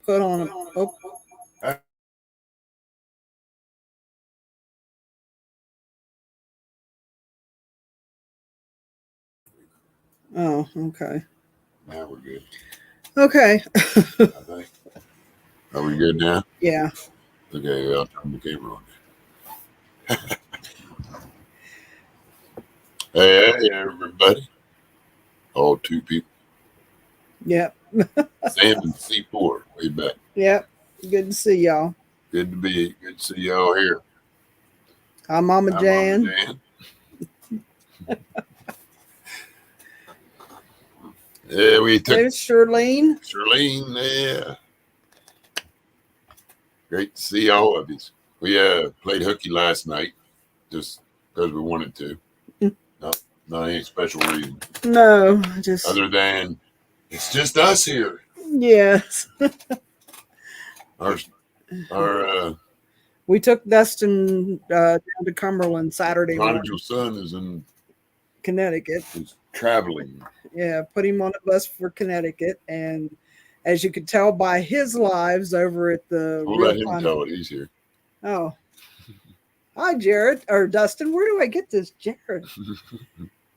put on a. Oh, oh, okay. Now we're good. Okay. I think. Are we good now? Yeah. Okay, I'll turn the camera on. Hey, everybody. All two people. Yep. Sam and C4, way back. Yep. Good to see y'all. Good to see y'all here. Hi, Mama Hi, Jan. Mama Jan. Yeah, we took There's Shirlene. Shirlene. Yeah. Great to see all of you. We played hooky last night just because we wanted to. Not any special reason. No, just other than it's just us here. Yes. Our we took Dustin down to Cumberland Saturday morning. prodigal son is in Connecticut. He's traveling. Yeah, put him on a bus for Connecticut, and as you could tell by his lives over at the We'll let him tell it. He's here. Oh. Hi, Jared or Dustin. Where do I get this Jared?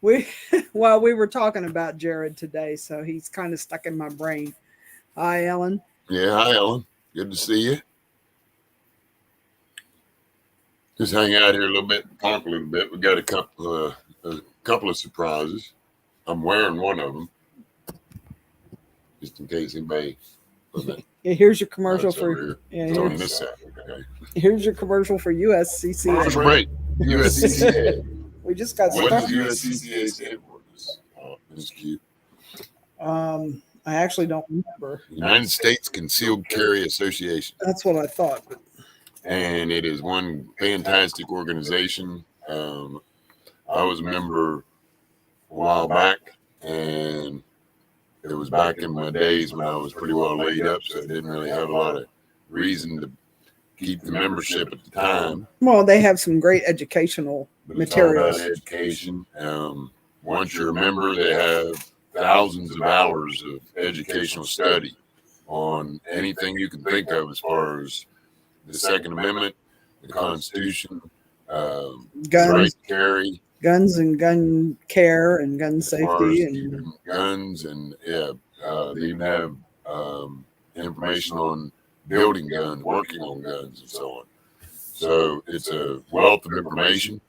we were talking about Jared today, so he's kind of stuck in my brain. Hi, Ellen. Yeah, hi, Ellen. Good to see you. Just hang out here a little bit, talk a little bit. We got a couple of surprises. I'm wearing one of them, just in case anybody. Yeah, here's your commercial for. Yeah, it's on this side. Okay. Here's your commercial for USCCA. Commercial break. USCCA. We just got started. What does USCCA stand for? This is cute. I actually don't remember. United States Concealed Carry Association. That's what I thought. And it is one fantastic organization. I was a member a while back, and it was back in my days when I was pretty well laid up, so I didn't really have a lot of reason to keep the membership at the time. Well, they have some great educational materials. It's all about education. Once you're a member, they have thousands of hours of educational study on anything you can think of as far as the Second Amendment, the Constitution, guns, right to carry, guns and gun care and gun safety, and guns, and they even have information on building guns, working on guns, and so on. So it's a wealth of information.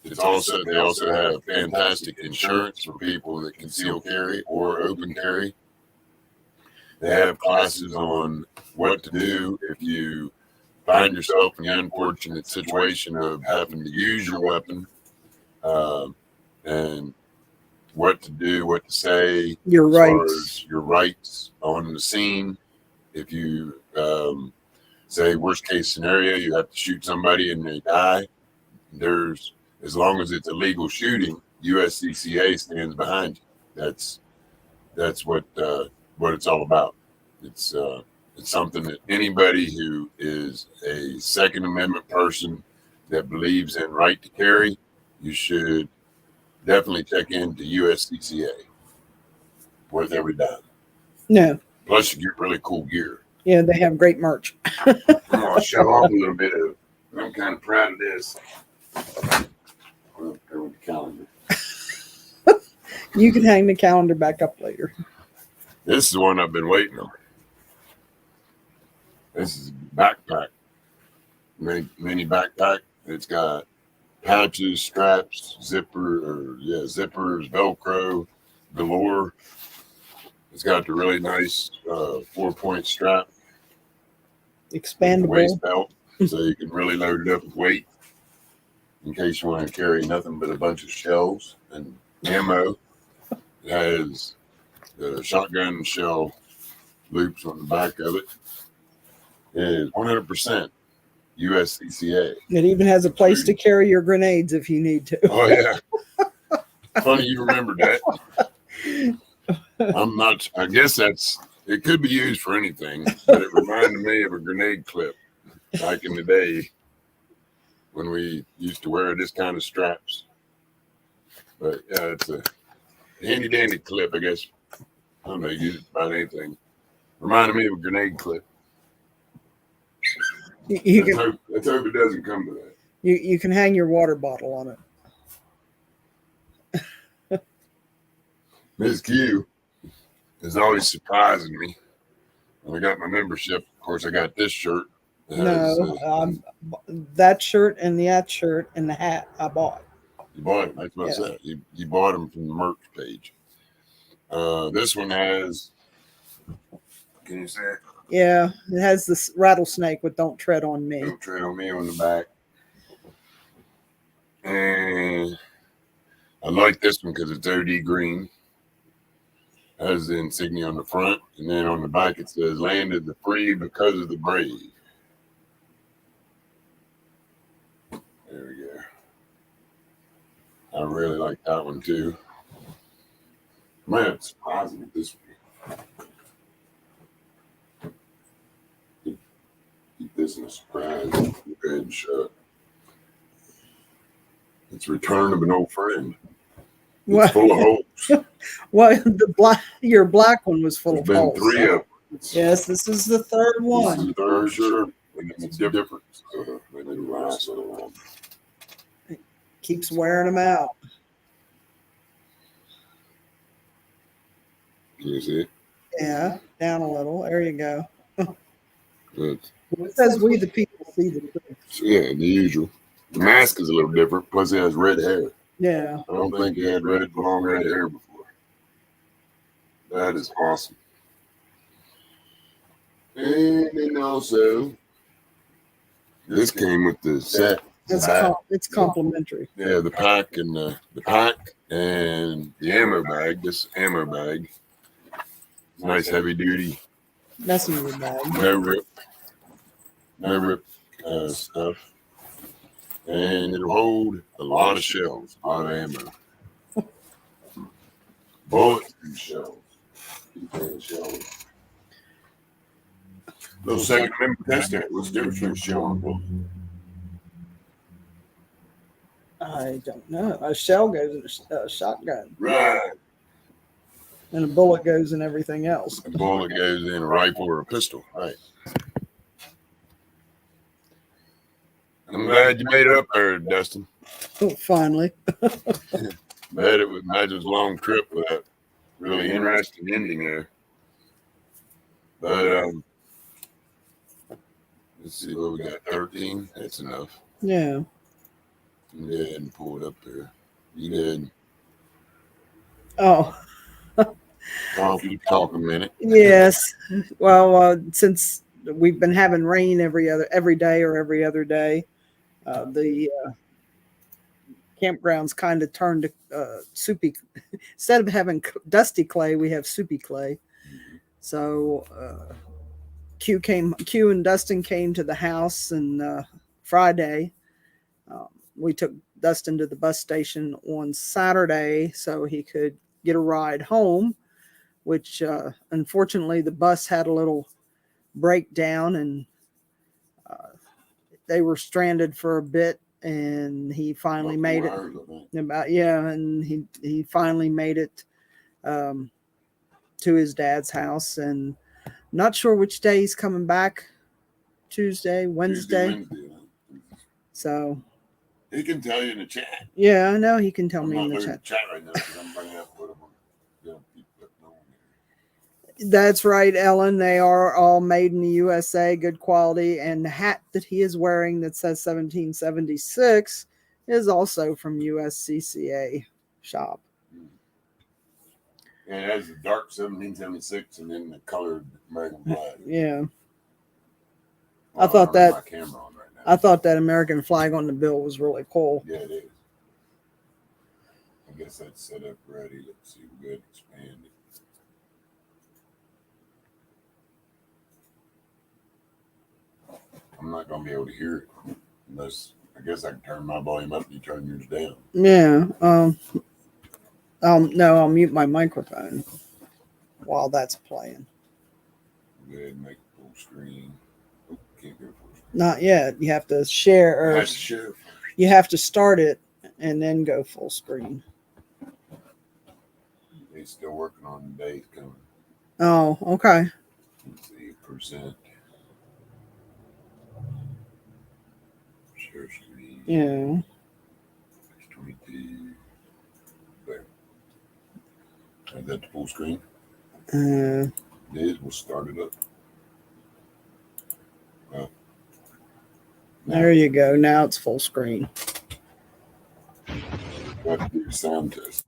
They also have fantastic insurance for people that conceal carry or open carry. They have classes on what to do if you find yourself in the unfortunate situation of having to use your weapon, and what to do, what to say, your as rights, far as your rights on the scene. If you say worst case scenario, you have to shoot somebody and they die. As long as it's a legal shooting, USCCA stands behind you. That's what it's all about. It's something that anybody who is a Second Amendment person that believes in right to carry, you should definitely check into USCCA. Worth every dime. No. Plus, you get really cool gear. Yeah, they have great merch. I'll show off a little bit of. I'm kind of proud of this. With the calendar. You can hang the calendar back up later. This is the one I've been waiting on. This is a backpack. Mini backpack. It's got pouches, straps, zippers, Velcro galore. It's got the really nice 4-point strap. Expandable. Waist belt, so you can really load it up with weight in case you want to carry nothing but a bunch of shells and ammo. It has the shotgun shell loops on the back of it. It is 100% USCCA. It even has a place to carry your grenades if you need to. Oh, yeah. Funny you remembered that. I guess it could be used for anything, but it reminded me of a grenade clip back in the day when we used to wear this kind of straps. But yeah, it's a handy dandy clip, I guess. I don't know, use it about anything. Reminded me of a grenade clip. You can Let's hope it doesn't come to that. you can hang your water bottle on it. Ms. Q is always surprising me. When I got my membership, of course, I got this shirt. It has, No, that shirt and that shirt and the hat I bought. you bought them. That's what I said. You bought them from the merch page. This one has. Can you say it? Yeah, it has this rattlesnake with "Don't tread on me." Don't tread on me on the back. And I like this one because it's OD green. Has the insignia on the front, and then on the back it says "Landed the free because of the brave." There we go. I really like that one too. Man, it's surprising with this one. Keep this in a surprise. Red shirt. It's Return of an Old Friend. It's Well, full of holes. well, your black one was full There's of been holes. 3 of them. Yes, this is the third This is one. the third shirt, and it's different. Maybe the last one. Keeps wearing them out. Can you see it? Yeah, down a little. There you go. Good. It says we the people see the truth. So, yeah, the usual. The mask is a little different. Plus, it has red hair. Yeah. I don't think he had long red hair before. That is awesome. And then also, this came with the set. It's complimentary. Yeah, the pack and the pack and the ammo bag. This ammo bag, nice heavy duty, Messenger bag. no rip stuff, and it'll hold a lot of shells, a lot of ammo, bullets and shells. Little second amendment test there. What's the difference between a shell and a bullet? I don't know. A shell goes in a shotgun, Right. and a bullet goes in everything else. A bullet goes in a rifle or a pistol. Right. I'm glad you made it up there, Dustin. Oh, finally. Bet it was a long trip with that really interesting ending there. But let's see what we got. 13. That's enough. Yeah. Go ahead and pull it up there. You good? Oh, Talk a minute. yes. Well, since we've been having rain every day or every other day, the campgrounds kind of turned to soupy. Instead of having dusty clay, we have soupy clay. So Q and Dustin came to the house, and Friday we took Dustin to the bus station on Saturday so he could get a ride home, which unfortunately the bus had a little breakdown, and they were stranded for a bit, and he finally made it. And he finally made it to his dad's house, and not sure which day he's coming back. Tuesday, Wednesday. So he can tell you in the chat. Yeah, I know he can tell me I'm in the not chat. chat right now because I'm bringing up what I'm going to keep putting on here. That's right, Ellen. They are all made in the USA, good quality. And the hat that he is wearing that says 1776 is also from USCCA shop. And it has the dark 1776 and then the colored American flag. Yeah. Well, I thought don't have that- my camera on right now. I thought that American flag on the bill was really cool. Yeah, it is. I guess that's set up ready. Let's see. We'll go ahead and expand it. I'm not going to be able to hear it unless I guess I can turn my volume up and you turn yours down. Yeah. No, I'll mute my microphone while that's playing. Go ahead and make it full screen. Oh, can't go full screen. Not yet. You have to share, or That's the show. you have to start it and then go full screen. He's still working on the days coming. Oh, okay. Let's see, percent. Share screen. Yeah. 22. There. Is that the full screen? Uh, It is. We'll start it up. there you go. Now it's full screen. Got to do the sound test.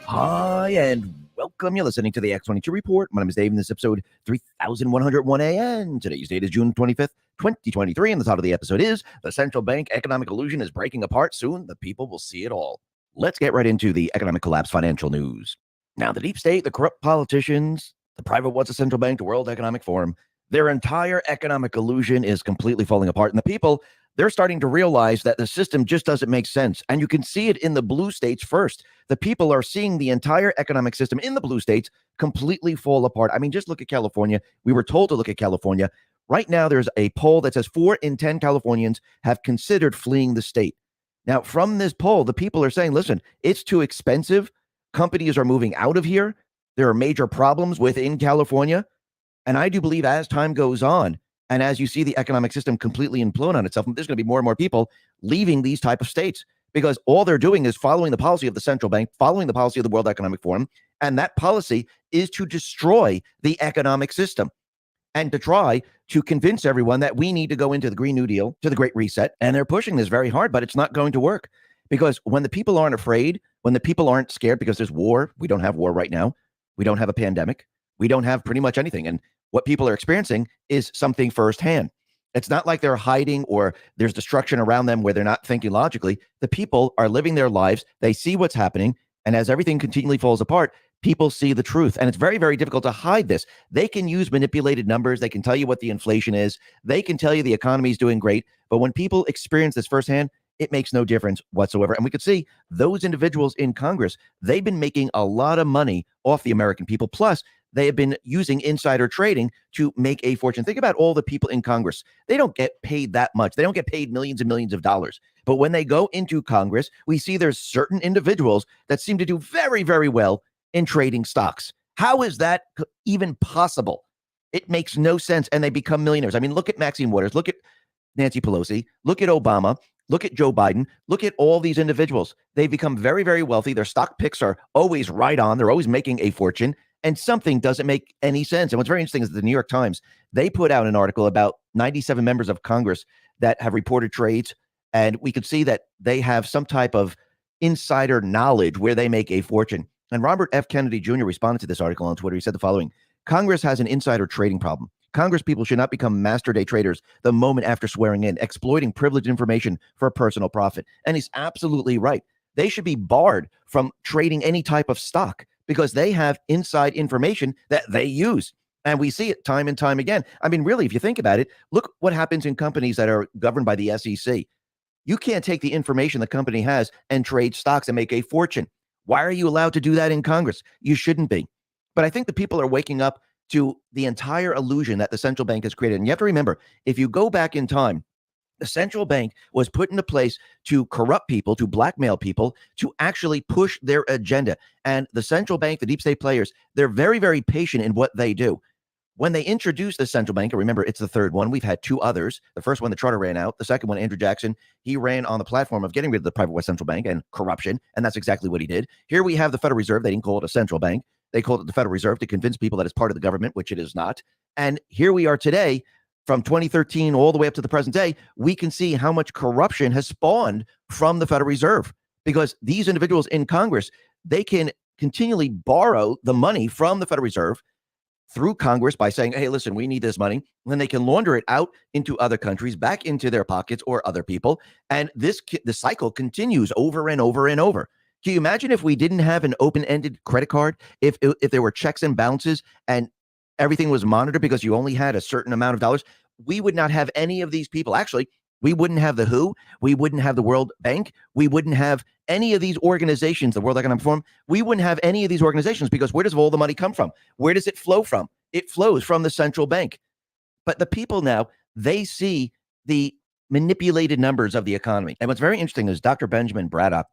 Hi, and welcome. You're listening to the X22 Report. My name is Dave, and this is episode 3101 AN. Today's date is June 25th, 2023, and the title of the episode is The Central Bank Economic Illusion is Breaking Apart. Soon, the people will see it all. Let's get right into the economic collapse financial news. Now, the deep state, the corrupt politicians, the private what's a central bank, the World Economic Forum, their entire economic illusion is completely falling apart, and the people, they're starting to realize that the system just doesn't make sense. And you can see it in the blue states first. The people are seeing the entire economic system in the blue states completely fall apart. I mean, just look at California. We were told to look at California. Right now, there's a poll that says 4 in 10 Californians have considered fleeing the state. Now, from this poll, the people are saying, listen, it's too expensive. Companies are moving out of here. There are major problems within California. And I do believe as time goes on, and as you see the economic system completely implode on itself, there's going to be more and more people leaving these type of states because all they're doing is following the policy of the central bank, following the policy of the World Economic Forum. And that policy is to destroy the economic system and to try to convince everyone that we need to go into the Green New Deal, to the Great Reset. And they're pushing this very hard, but it's not going to work because when the people aren't afraid, when the people aren't scared because there's war, we don't have war right now. We don't have a pandemic. We don't have pretty much anything. And what people are experiencing is something firsthand. It's not like they're hiding or there's destruction around them where they're not thinking logically. The people are living their lives. They see what's happening. And as everything continually falls apart, people see the truth. And it's very, very difficult to hide this. They can use manipulated numbers. They can tell you what the inflation is. They can tell you the economy is doing great. But when people experience this firsthand, it makes no difference whatsoever. And we could see those individuals in Congress, they've been making a lot of money off the American people. Plus, they have been using insider trading to make a fortune. Think about all the people in Congress. They don't get paid that much. They don't get paid millions and millions of dollars. But when they go into Congress, we see there's certain individuals that seem to do very, very well in trading stocks. How is that even possible? It makes no sense. And they become millionaires. I mean, look at Maxine Waters. Look at Nancy Pelosi. Look at Obama. Look at Joe Biden. Look at all these individuals. They've become very, very wealthy. Their stock picks are always right on. They're always making a fortune. And something doesn't make any sense. And what's very interesting is the New York Times, they put out an article about 97 members of Congress that have reported trades. And we could see that they have some type of insider knowledge where they make a fortune. And Robert F. Kennedy Jr. responded to this article on Twitter. He said the following: Congress has an insider trading problem. Congress people should not become master day traders the moment after swearing in, exploiting privileged information for personal profit. And he's absolutely right. They should be barred from trading any type of stock, because they have inside information that they use. And we see it time and time again. I mean, really, if you think about it, look what happens in companies that are governed by the SEC. You can't take the information the company has and trade stocks and make a fortune. Why are you allowed to do that in Congress? You shouldn't be. But I think the people are waking up to the entire illusion that the central bank has created. And you have to remember, if you go back in time, the central bank was put into place to corrupt people, to blackmail people, to actually push their agenda. And the central bank, the deep state players, they're very, very patient in what they do. When they introduced the central bank, and remember, it's the third one. We've had 2 others. The first one, the charter ran out. The second one, Andrew Jackson, he ran on the platform of getting rid of the private West Central Bank and corruption. And that's exactly what he did. Here we have the Federal Reserve. They didn't call it a central bank. They called it the Federal Reserve to convince people that it's part of the government, which it is not. And here we are today. From 2013 all the way up to the present day, we can see how much corruption has spawned from the Federal Reserve, because these individuals in Congress, they can continually borrow the money from the Federal Reserve through Congress by saying, hey, listen, we need this money. And then they can launder it out into other countries, back into their pockets or other people. And the cycle continues over and over and over. Can you imagine if we didn't have an open-ended credit card? If there were checks and balances and everything was monitored because you only had a certain amount of dollars, we would not have any of these people. Actually, we wouldn't have the WHO. We wouldn't have the World Bank. We wouldn't have any of these organizations, the World Economic Forum. We wouldn't have any of these organizations because where does all the money come from? Where does it flow from? It flows from the central bank. But the people now, they see the manipulated numbers of the economy. And what's very interesting is Dr. Benjamin Braddock,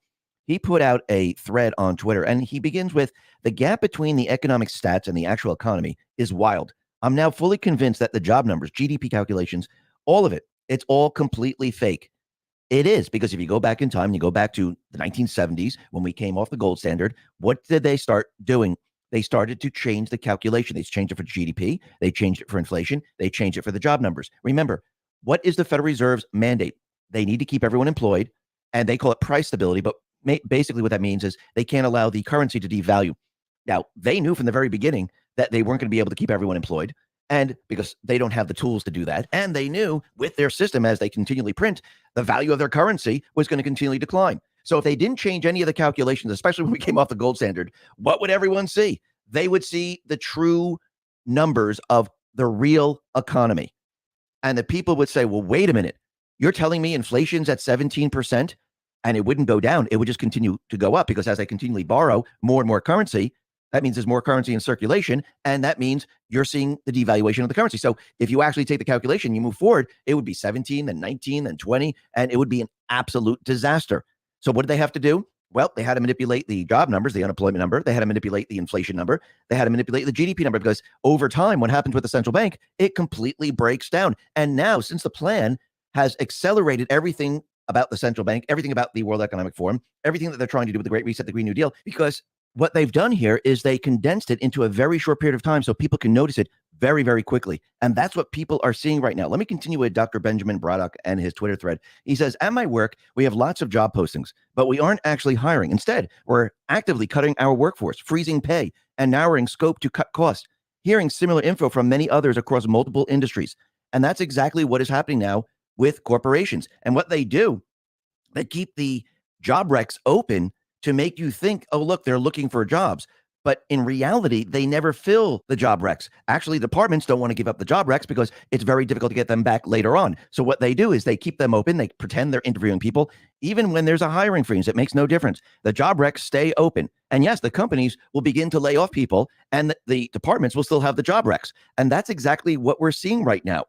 he put out a thread on Twitter, and he begins with, the gap between the economic stats and the actual economy is wild. I'm now fully convinced that the job numbers, GDP calculations, all of it, it's all completely fake. It is, because if you go back in time, you go back to the 1970s when we came off the gold standard, what did they start doing? They started to change the calculation. They changed it for GDP. They changed it for inflation. They changed it for the job numbers. Remember, what is the Federal Reserve's mandate? They need to keep everyone employed, and they call it price stability, but basically what that means is they can't allow the currency to devalue. Now, they knew from the very beginning that they weren't going to be able to keep everyone employed, and because they don't have the tools to do that, and they knew with their system, as they continually print, the value of their currency was going to continually decline. So if they didn't change any of the calculations, especially when we came off the gold standard, what would everyone see? They would see the true numbers of the real economy. And the people would say, well, wait a minute, you're telling me inflation's at 17%? And it wouldn't go down. It would just continue to go up, because as they continually borrow more and more currency, that means there's more currency in circulation. And that means you're seeing the devaluation of the currency. So if you actually take the calculation, you move forward, it would be 17, then 19, then 20, and it would be an absolute disaster. So what did they have to do? Well, they had to manipulate the job numbers, the unemployment number. They had to manipulate the inflation number. They had to manipulate the GDP number, because over time, what happens with the central bank, it completely breaks down. And now, since the plan has accelerated everything about the central bank, everything about the World Economic Forum, everything that they're trying to do with the Great Reset, the Green New Deal, because what they've done here is they condensed it into a very short period of time so people can notice it very, very quickly. And that's what people are seeing right now. Let me continue with Dr. Benjamin Braddock and his Twitter thread. He says, at my work, we have lots of job postings, but we aren't actually hiring. Instead, we're actively cutting our workforce, freezing pay, and narrowing scope to cut costs. Hearing similar info from many others across multiple industries. And that's exactly what is happening now with corporations. And what they do, they keep the job recs open to make you think, oh, look, they're looking for jobs. But in reality, they never fill the job recs. Actually, departments don't want to give up the job recs because it's very difficult to get them back later on. So what they do is they keep them open. They pretend they're interviewing people. Even when there's a hiring freeze, it makes no difference. The job recs stay open. And yes, the companies will begin to lay off people, and the departments will still have the job recs. And that's exactly what we're seeing right now.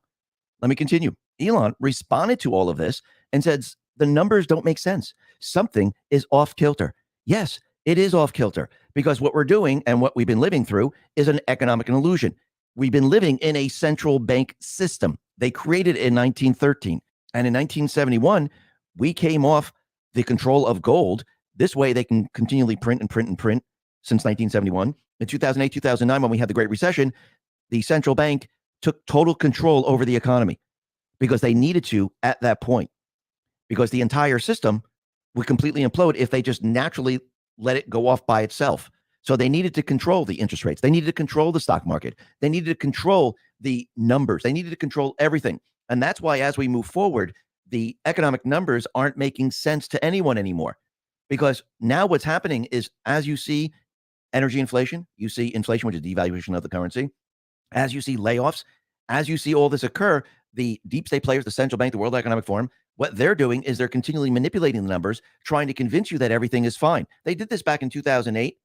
Let me continue. Elon responded to all of this and said, the numbers don't make sense. Something is off kilter. Yes, it is off kilter, because what we're doing and what we've been living through is an economic illusion. We've been living in a central bank system. They created it in 1913. And in 1971, we came off the control of gold. This way they can continually print and print and print since 1971. In 2008, 2009, when we had the Great Recession, the central bank took total control over the economy because they needed to at that point, because the entire system would completely implode if they just naturally let it go off by itself. So they needed to control the interest rates. They needed to control the stock market. They needed to control the numbers. They needed to control everything. And that's why as we move forward, the economic numbers aren't making sense to anyone anymore. Because now what's happening is, as you see energy inflation, you see inflation, which is devaluation of the currency. As you see layoffs, as you see all this occur, the deep state players, the central bank, the World Economic Forum, what they're doing is they're continually manipulating the numbers, trying to convince you that everything is fine. They did this back in 2008,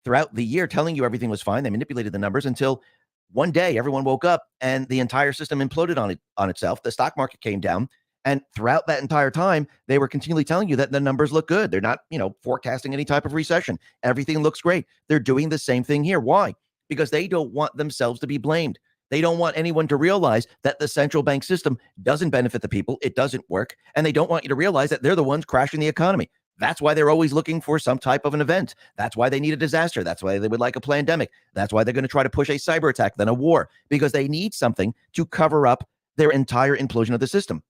throughout the year, telling you everything was fine. They manipulated the numbers until one day everyone woke up and the entire system imploded on itself. The stock market came down. And throughout that entire time, they were continually telling you that the numbers look good. They're not, forecasting any type of recession. Everything looks great. They're doing the same thing here. Why? Because they don't want themselves to be blamed. They don't want anyone to realize that the central bank system doesn't benefit the people. It doesn't work. And they don't want you to realize that they're the ones crashing the economy. That's why they're always looking for some type of an event. That's why they need a disaster. That's why they would like a pandemic. That's why they're going to try to push a cyber attack, then a war, because they need something to cover up their entire implosion of the system.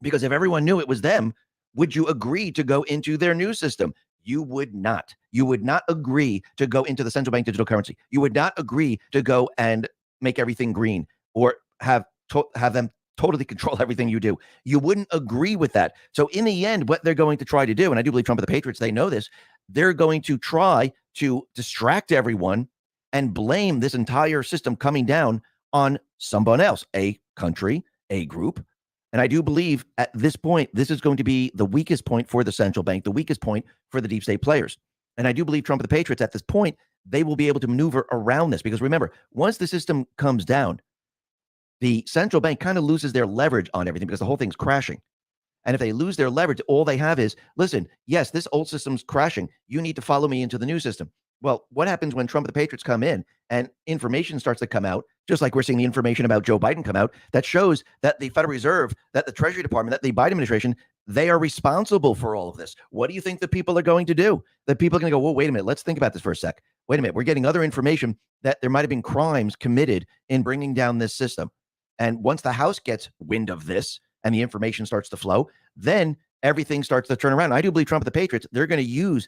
Because if everyone knew it was them, would you agree to go into their new system? You would not. You would not agree to go into the central bank digital currency. You would not agree to go and make everything green or have them totally control everything you do. You wouldn't agree with that. So in the end, what they're going to try to do, and I do believe Trump and the Patriots, they know this, they're going to try to distract everyone and blame this entire system coming down on someone else, a country, a group. And I do believe at this point, this is going to be the weakest point for the central bank, the weakest point for the deep state players. And I do believe Trump and the Patriots at this point, they will be able to maneuver around this. Because remember, once the system comes down, the central bank kind of loses their leverage on everything because the whole thing's crashing. And if they lose their leverage, all they have is, listen, yes, this old system's crashing. You need to follow me into the new system. Well, what happens when Trump and the Patriots come in and information starts to come out, just like we're seeing the information about Joe Biden come out, that shows that the Federal Reserve, that the Treasury Department, that the Biden administration, they are responsible for all of this. What do you think the people are going to do? The people are going to go, well, wait a minute, let's think about this for a sec. Wait a minute, we're getting other information that there might have been crimes committed in bringing down this system. And once the House gets wind of this and the information starts to flow, then everything starts to turn around. I do believe Trump and the Patriots, they're going to use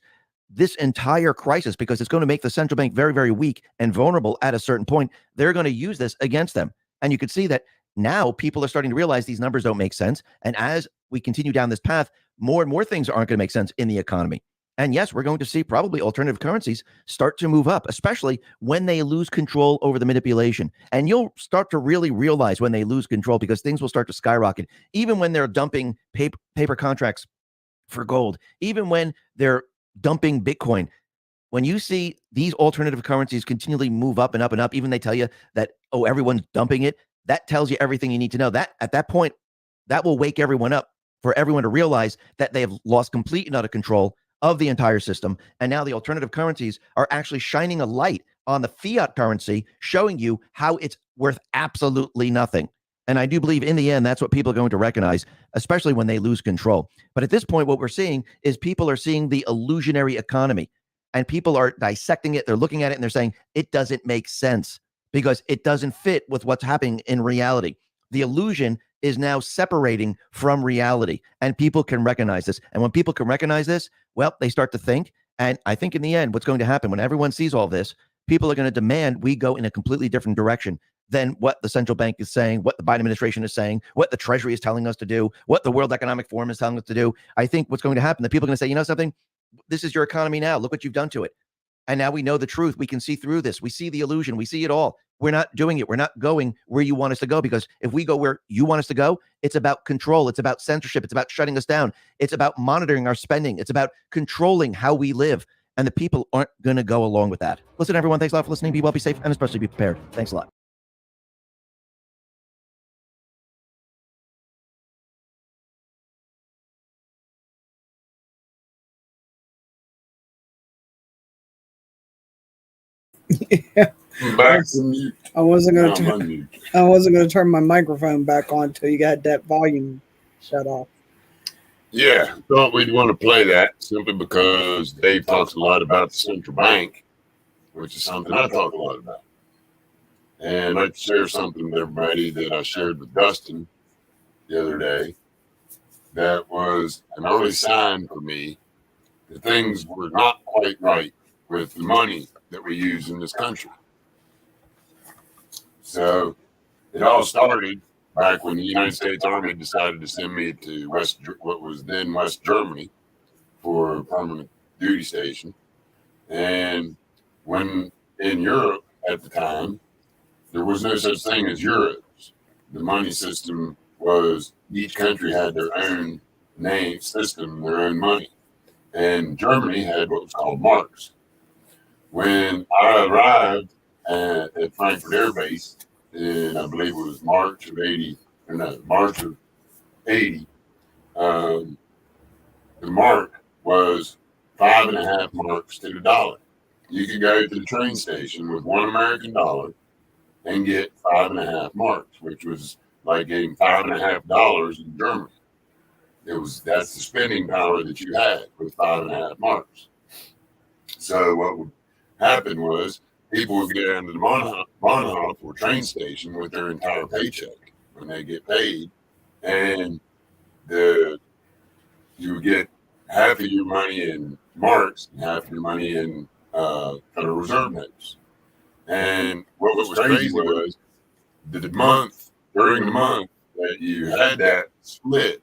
this entire crisis because it's going to make the central bank very, very weak and vulnerable at a certain point. They're going to use this against them. And you can see that now people are starting to realize these numbers don't make sense. And as we continue down this path, more and more things aren't going to make sense in the economy. And yes, we're going to see probably alternative currencies start to move up, especially when they lose control over the manipulation. And you'll start to really realize when they lose control because things will start to skyrocket, even when they're dumping paper contracts for gold, even when they're dumping Bitcoin. When you see these alternative currencies continually move up and up and up, even they tell you that, oh, everyone's dumping it, that tells you everything you need to know. That at that point, that will wake everyone up for everyone to realize that they have lost complete and utter control of the entire system. And now the alternative currencies are actually shining a light on the fiat currency, showing you how it's worth absolutely nothing. And I do believe in the end, that's what people are going to recognize, especially when they lose control. But at this point, what we're seeing is people are seeing the illusionary economy and people are dissecting it. They're looking at it and they're saying it doesn't make sense because it doesn't fit with what's happening in reality. The illusion is now separating from reality and people can recognize this. And when people can recognize this, well, they start to think. And I think in the end, what's going to happen when everyone sees all this, people are going to demand we go in a completely different direction than what the central bank is saying, what the Biden administration is saying, what the Treasury is telling us to do, what the World Economic Forum is telling us to do. I think what's going to happen, that people are going to say, you know something, this is your economy now. Look what you've done to it. And now we know the truth. We can see through this. We see the illusion. We see it all. We're not doing it. We're not going where you want us to go, because if we go where you want us to go, it's about control. It's about censorship. It's about shutting us down. It's about monitoring our spending. It's about controlling how we live. And the people aren't going to go along with that. Listen, everyone, thanks a lot for listening. Be well, be safe, and especially be prepared. Thanks a lot. Yeah. Back to mute. I wasn't Now going I'm to. unmute. I wasn't going to turn my microphone back on until you got that volume shut off. Yeah, thought we'd want to play that simply because Dave talks a lot about the central bank, which is something I talk a lot about. And I'd share something with everybody that I shared with Dustin the other day that was an early sign for me that things were not quite right with the money that we use in this country. So it all started back when the United States Army decided to send me to what was then West Germany for a permanent duty station. And when in Europe at the time, there was no such thing as euros. The money system was each country had their own name system, their own money. And Germany had what was called marks. When I arrived at Frankfurt Air Base in, I believe it was March of 80, the mark was 5.5 marks to the dollar. You could go to the train station with $1 American and get 5.5 marks, which was like getting $5.5 in Germany. That's the spending power that you had with 5.5 marks. So what would happen was people would get down to the Bahnhof or train station with their entire paycheck when they get paid, and you would get half of your money in marks and half of your money in Federal Reserve notes. And what was crazy was during the month that you had that split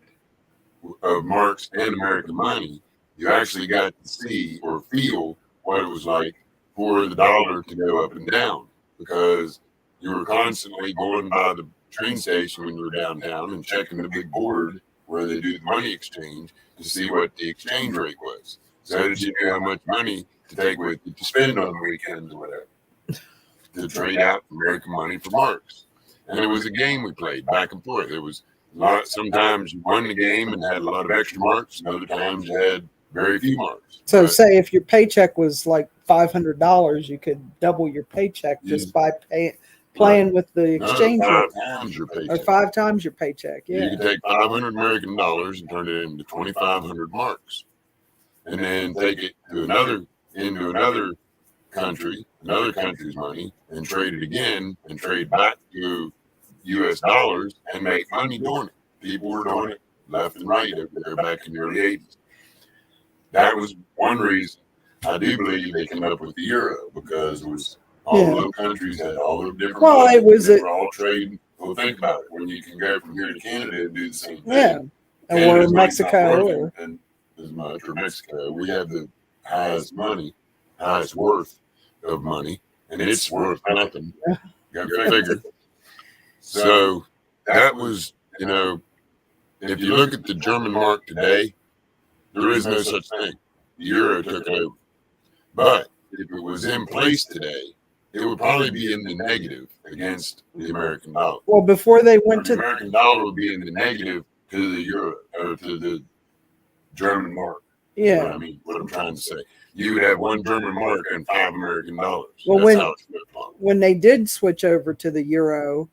of marks and American money, you actually got to see or feel what it was like for the dollar to go up and down, because you were constantly going by the train station when you were downtown and checking the big board where they do the money exchange to see what the exchange rate was. So that you knew how much money to take with you to spend on the weekends or whatever, to trade out American money for marks. And it was a game we played back and forth. It was a lot. Sometimes you won the game and had a lot of extra marks, and other times you had very few marks. So, But say if your paycheck was like $500, you could double your paycheck just by playing with the exchange rate, 5 times your or paycheck. 5 times your paycheck. You Yeah. could take 500 American dollars and turn it into 2,500 marks, and then take it to another country, another country's money, and trade it again, and trade back to U.S. dollars and make money doing it. People were doing it left and right over there back in the early 80s. That was one reason I do believe they came up with the euro, because it was all Yeah. those countries had all the different. Well, money, it was they a- were all trading. Well, think about it. When you can go from here to Canada and do the same thing. Yeah. Or Canada's money's not Mexico. worth Or, and as much, or Mexico. We have the highest worth of money, and it's worth nothing. Yeah. Go figure. So that was, if you look at the German mark today, there is no such thing. The euro took it over. But if it was in place today, it would probably be in the negative against the American dollar. well, before they Or went the to, American dollar would be in the negative to the euro, or to the German mark. yeah. What I'm trying to say. You would have one German mark and 5 American dollars. Well, That's when- how it's flipped on. When they did switch over to the euro,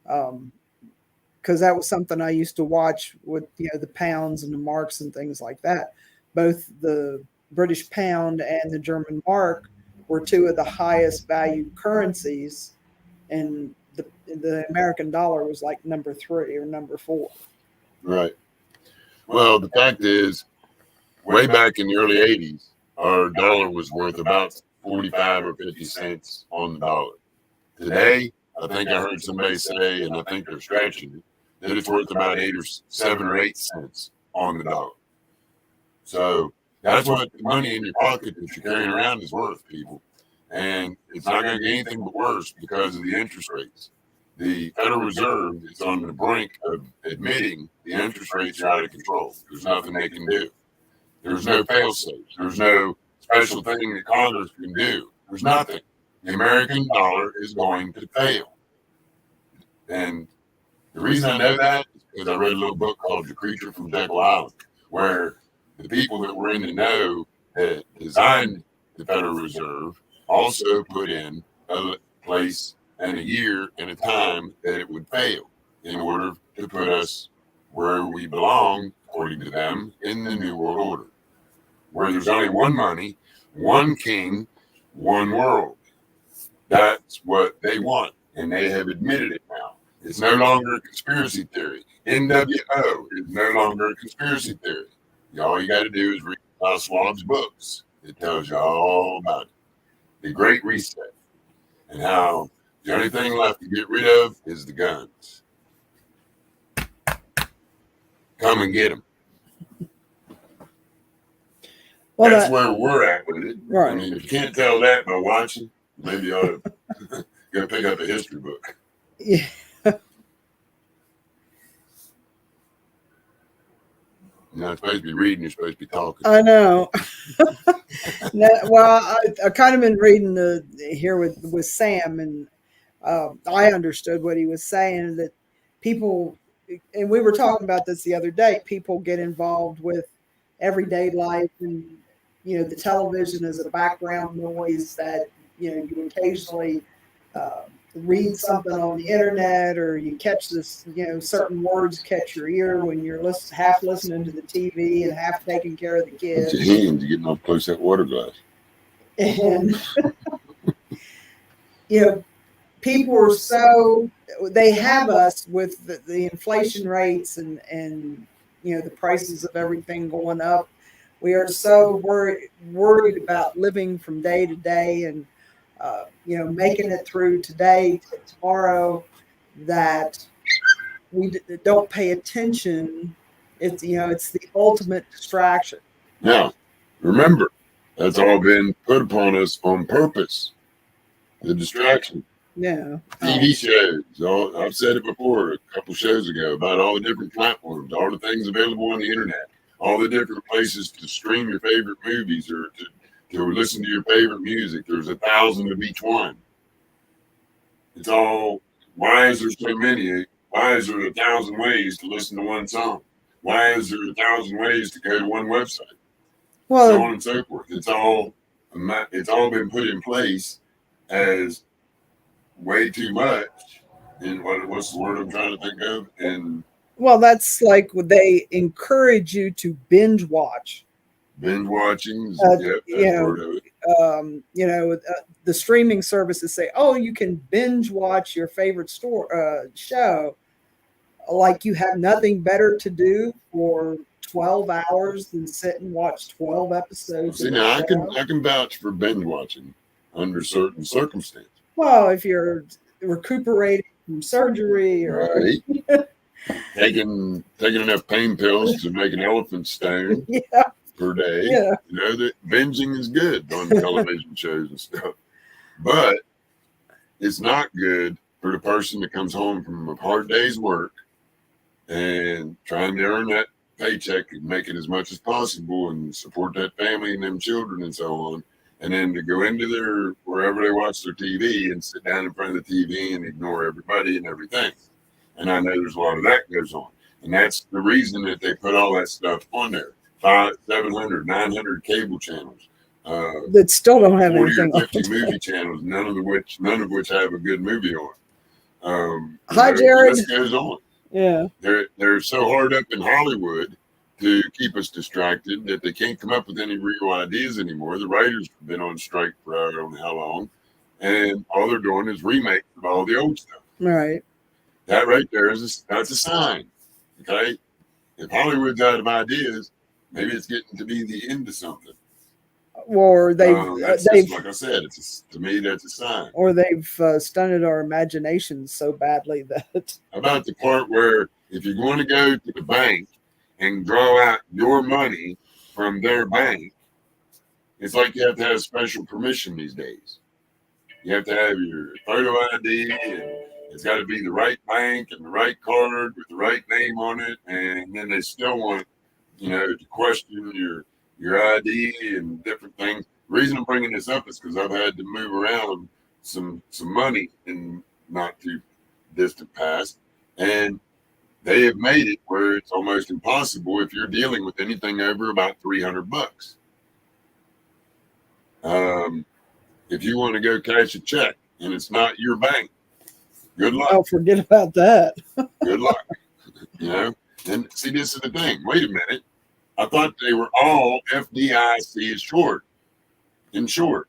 because that was something I used to watch with the pounds and the marks and things like that. Both the British pound and the German mark were 2 of the highest valued currencies, and the American dollar was like number 3 or number 4. Right. Well, the fact is, way back in the early 80s, our dollar was worth about 45 or 50 cents on the dollar. Today, I think I heard somebody say, and I think they're stretching it, that it's worth about 7 or 8 cents on the dollar. So that's what the money in your pocket that you're carrying around is worth, people. And it's not going to get anything but worse because of the interest rates. The Federal Reserve is on the brink of admitting the interest rates are out of control. There's nothing they can do. There's no fail-safe. There's no special thing that Congress can do. There's nothing. The American dollar is going to fail. And the reason I know that is because I read a little book called The Creature from Jekyll Island, where the people that were in the know that designed the Federal Reserve also put in a place and a year and a time that it would fail in order to put us where we belong, according to them, in the New World Order, where there's only one money, one king, one world. That's what they want, and they have admitted it now. It's no longer a conspiracy theory. NWO is no longer a conspiracy theory. All you got to do is read Klaus Schwab's books. It tells you all about it. The Great Reset, and how the only thing left to get rid of is the guns. Come and get them. Well, That's where we're at with it. Right. I mean, if you can't tell that by watching, maybe you ought to go pick up a history book. yeah. You're not supposed to be reading, you're supposed to be talking. I know. No, well, I kind of been reading here with Sam, and I understood what he was saying, that people, and we were talking about this the other day, people get involved with everyday life, and the television is a background noise that you occasionally read something on the internet, or you catch this, certain words catch your ear when you're half listening to the TV and half taking care of the kids. It's your hands, you're getting up close to that water glass. And people are they have us with the inflation rates and the prices of everything going up. We are so worried about living from day to day, and making it through today to tomorrow, that we don't pay attention. It's the ultimate distraction. Yeah. Remember, that's all been put upon us on purpose. The distraction. Yeah. TV shows. I've said it before a couple shows ago about all the different platforms, all the things available on the internet, all the different places to stream your favorite movies or to listen to your favorite music. There's 1,000 of each one. It's all, why is there so many? Why is there 1,000 ways to listen to one song? Why is there 1,000 ways to go to one website? Well, so on and so forth. It's all been put in place as way too much. And what's the word I'm trying to think of? And well, that's like they encourage you to binge watch. binge watching. You know, the streaming services say, "Oh, you can binge watch your favorite show." Like you have nothing better to do for 12 hours than sit and watch 12 episodes. See, now I can vouch for binge watching under certain circumstances. Well, if you're recuperating from surgery or right. taking enough pain pills to make an elephant stone per day. Yeah. You know that binging is good on television shows and stuff. But it's not good for the person that comes home from a hard day's work and trying to earn that paycheck and make it as much as possible and support that family and them children and so on. And then to go into their wherever they watch their TV and sit down in front of the TV and ignore everybody and everything. And I know there's a lot of that goes on. And that's the reason that they put all that stuff on there. 500, 700, 900 cable channels. That still don't have 40 anything or 50 movie channels, none of which have a good movie on. Hi, Jared. This goes on. Yeah. They're so hard up in Hollywood to keep us distracted that they can't come up with any real ideas anymore. The writers have been on strike for I don't know how long, and all they're doing is remakes of all the old stuff. Right. That right there that's a sign. Okay, if Hollywood's out of ideas, maybe it's getting to be the end of something. Or they've like I said, to me that's a sign. Or they've stunted our imaginations so badly that. About the part where if you're going to go to the bank and draw out your money from their bank, it's like you have to have special permission these days. You have to have your photo ID, and it's got to be the right bank and the right card with the right name on it, and then they still want, to question your ID and different things. The reason I'm bringing this up is because I've had to move around some money in not too distant past, and they have made it where it's almost impossible if you're dealing with anything over about $300. If you want to go cash a check and it's not your bank, good luck. Oh, forget about that. Good luck. And see, this is the thing. Wait a minute. I thought they were all FDIC insured.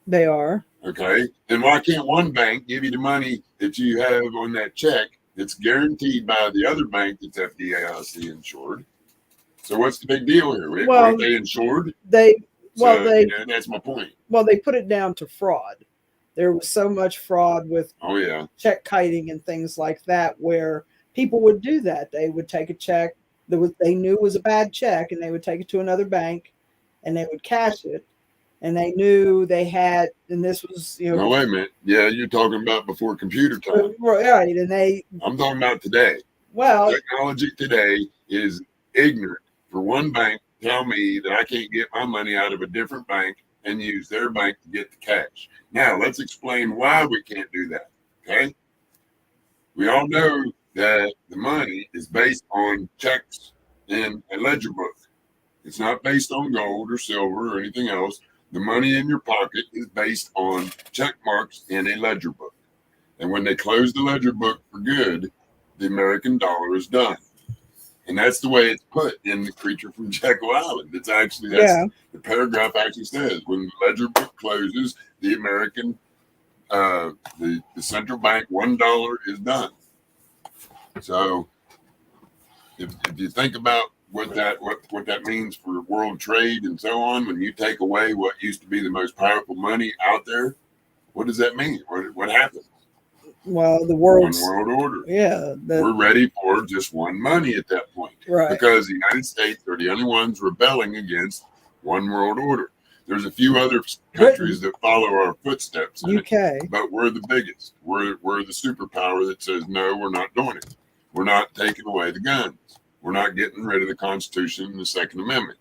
They are. Okay. Then why can't one bank give you the money that you have on that check that's guaranteed by the other bank that's FDIC insured? So what's the big deal here? Aren't they insured? That's my point. Well, they put it down to fraud. There was so much fraud with check kiting and things like that, where people would do that. They would take a check that they knew was a bad check, and they would take it to another bank, and they would cash it. And they knew they had, and this was, No, wait a minute. Yeah, you're talking about before computer time. Right. And I'm talking about today. Well, technology today is ignorant for one bank to tell me that I can't get my money out of a different bank and use their bank to get the cash. Now, let's explain why we can't do that. Okay. We all know that the money is based on checks in a ledger book. It's not based on gold or silver or anything else. The money in your pocket is based on check marks in a ledger book. And when they close the ledger book for good, the American dollar is done. And that's the way it's put in The Creature from Jekyll Island. The paragraph actually says, when the ledger book closes, the American, the central bank, $1 is done. So if you think about what that means for world trade and so on, when you take away what used to be the most powerful money out there, what does that mean? What happens? Well, the world order. Yeah. We're ready for just one money at that point. Right. Because the United States are the only ones rebelling against one world order. There's a few other countries that follow our footsteps in it, UK. but we're the biggest. We're the superpower that says, no, we're not doing it. We're not taking away the guns. We're not getting rid of the Constitution and the Second Amendment.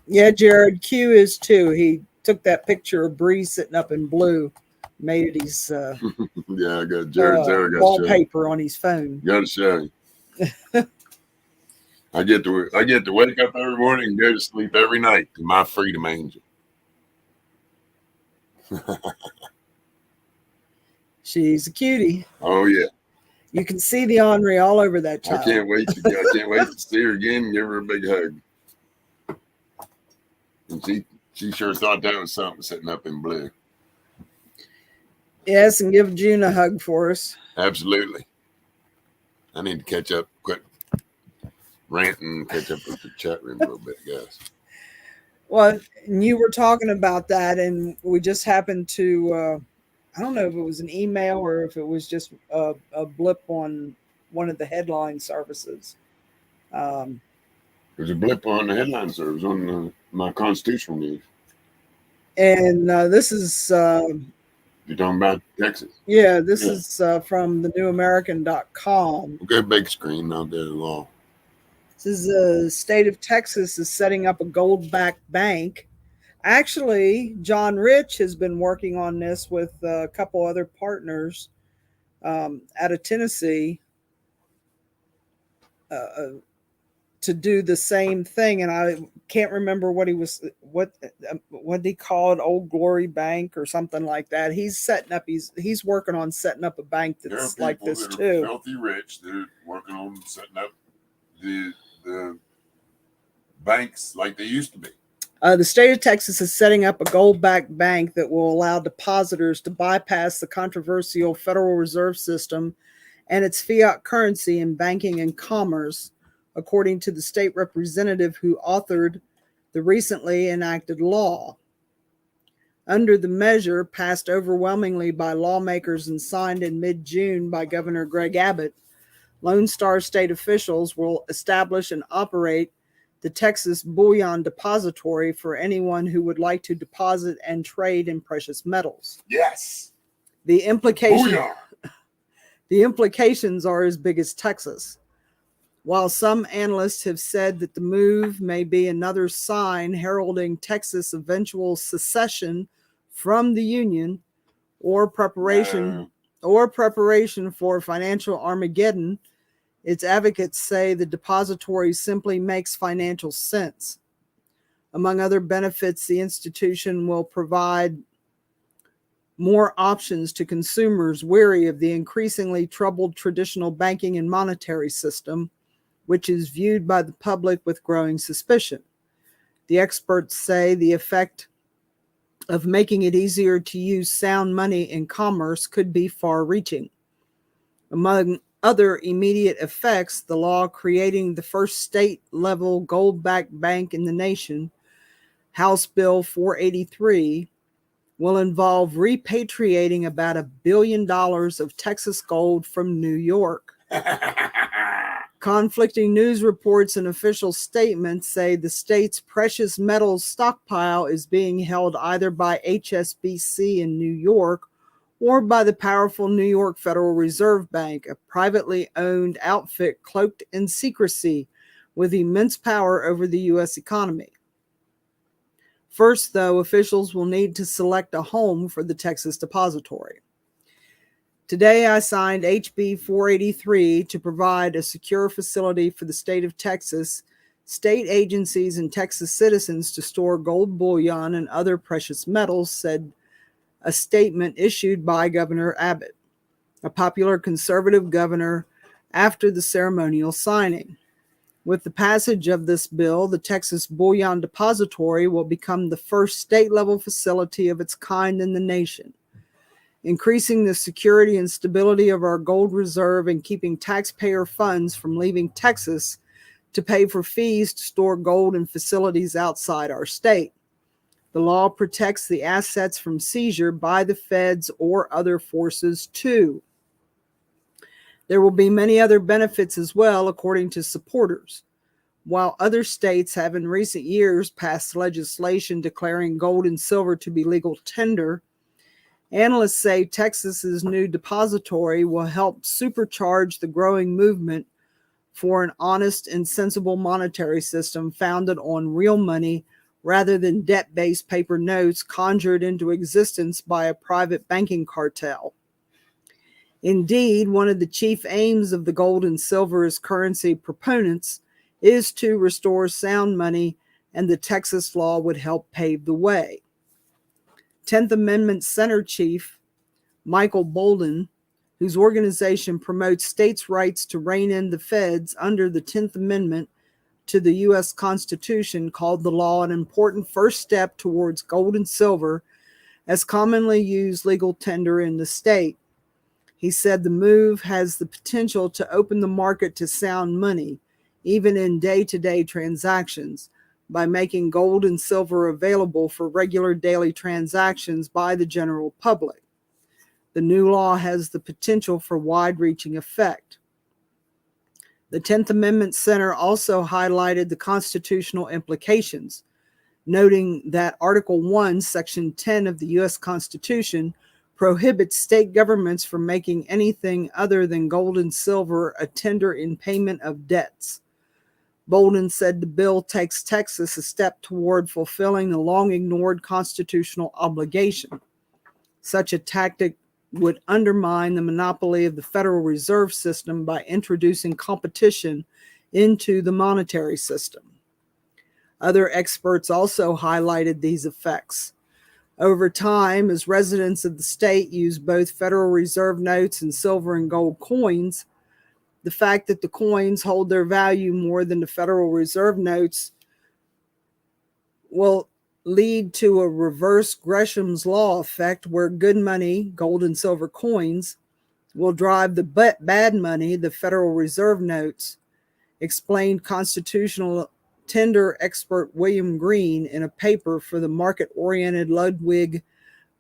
Yeah, Jared, Q is too. He took that picture of Bree sitting up in blue, made it his Yeah, I got Jared's there. I got wallpaper on his phone. Got to show you. I get to wake up every morning and go to sleep every night to my freedom angel. She's a cutie. Oh yeah. You can see the ornery all over that I child. can't wait to see her again and give her a big hug. And she sure thought that was something sitting up in blue. Yes, and give June a hug for us. Absolutely. I need to catch up, quit ranting, catch up with the chat room a little bit, guys. Well, and you were talking about that, and we just happened to, I don't know if it was an email or if it was just a blip on one of the headline services. There's a blip on the headline service on my constitutional news. And this is, You're talking about Texas? yeah, this is from thenewamerican.com. Okay, big screen, I'll do it all. This is the state of Texas is setting up a gold-backed bank. Actually, John Rich has been working on this with a couple other partners out of Tennessee to do the same thing. And I can't remember what he called Old Glory Bank or something like that. He's setting up. He's working on setting up a bank that's like this that too. Are filthy rich. They're working on setting up the banks like they used to be. The state of Texas is setting up a gold-backed bank that will allow depositors to bypass the controversial Federal Reserve System and its fiat currency in banking and commerce, according to the state representative who authored the recently enacted law. Under the measure, passed overwhelmingly by lawmakers and signed in mid-June by Governor Greg Abbott, Lone Star State officials will establish and operate the Texas Bullion Depository for anyone who would like to deposit and trade in precious metals. Yes. The implications are as big as Texas. While some analysts have said that the move may be another sign heralding Texas' eventual secession from the Union or preparation for financial Armageddon, its advocates say the depository simply makes financial sense. Among other benefits, the institution will provide more options to consumers weary of the increasingly troubled traditional banking and monetary system, which is viewed by the public with growing suspicion. The experts say the effect of making it easier to use sound money in commerce could be far-reaching. Among other immediate effects, the law creating the first state-level gold-backed bank in the nation, House Bill 483, will involve repatriating about $1 billion of Texas gold from New York. Conflicting news reports and official statements say the state's precious metals stockpile is being held either by HSBC in New York or by the powerful New York Federal Reserve Bank, a privately owned outfit cloaked in secrecy with immense power over the U.S. economy. First, though, officials will need to select a home for the Texas Depository. Today, I signed HB 483 to provide a secure facility for the state of Texas, state agencies, and Texas citizens to store gold bullion and other precious metals, said a statement issued by Governor Abbott, a popular conservative governor, after the ceremonial signing. With the passage of this bill, the Texas Bullion Depository will become the first state-level facility of its kind in the nation, increasing the security and stability of our gold reserve and keeping taxpayer funds from leaving Texas to pay for fees to store gold in facilities outside our state. The law protects the assets from seizure by the feds or other forces, too. There will be many other benefits as well, according to supporters. While other states have in recent years passed legislation declaring gold and silver to be legal tender, analysts say Texas's new depository will help supercharge the growing movement for an honest and sensible monetary system founded on real money rather than debt-based paper notes conjured into existence by a private banking cartel. Indeed, one of the chief aims of the gold and silver as currency proponents is to restore sound money, and the Texas law would help pave the way. 10th Amendment Center Chief Michael Boldin, whose organization promotes states' rights to rein in the feds under the 10th Amendment to the U.S. Constitution, called the law an important first step towards gold and silver as commonly used legal tender in the state. He said the move has the potential to open the market to sound money, even in day-to-day transactions, by making gold and silver available for regular daily transactions by the general public. The new law has the potential for wide-reaching effect. The 10th Amendment Center also highlighted the constitutional implications, noting that Article 1, Section 10 of the U.S. Constitution prohibits state governments from making anything other than gold and silver a tender in payment of debts. Boldin said the bill takes Texas a step toward fulfilling the long-ignored constitutional obligation. Such a tactic would undermine the monopoly of the Federal Reserve System by introducing competition into the monetary system. Other experts also highlighted these effects. Over time, as residents of the state use both Federal Reserve notes and silver and gold coins, the fact that the coins hold their value more than the Federal Reserve notes will lead to a reverse Gresham's law effect where good money, gold and silver coins, will drive the bad money, the Federal Reserve notes, explained constitutional tender expert William Green in a paper for the market-oriented Ludwig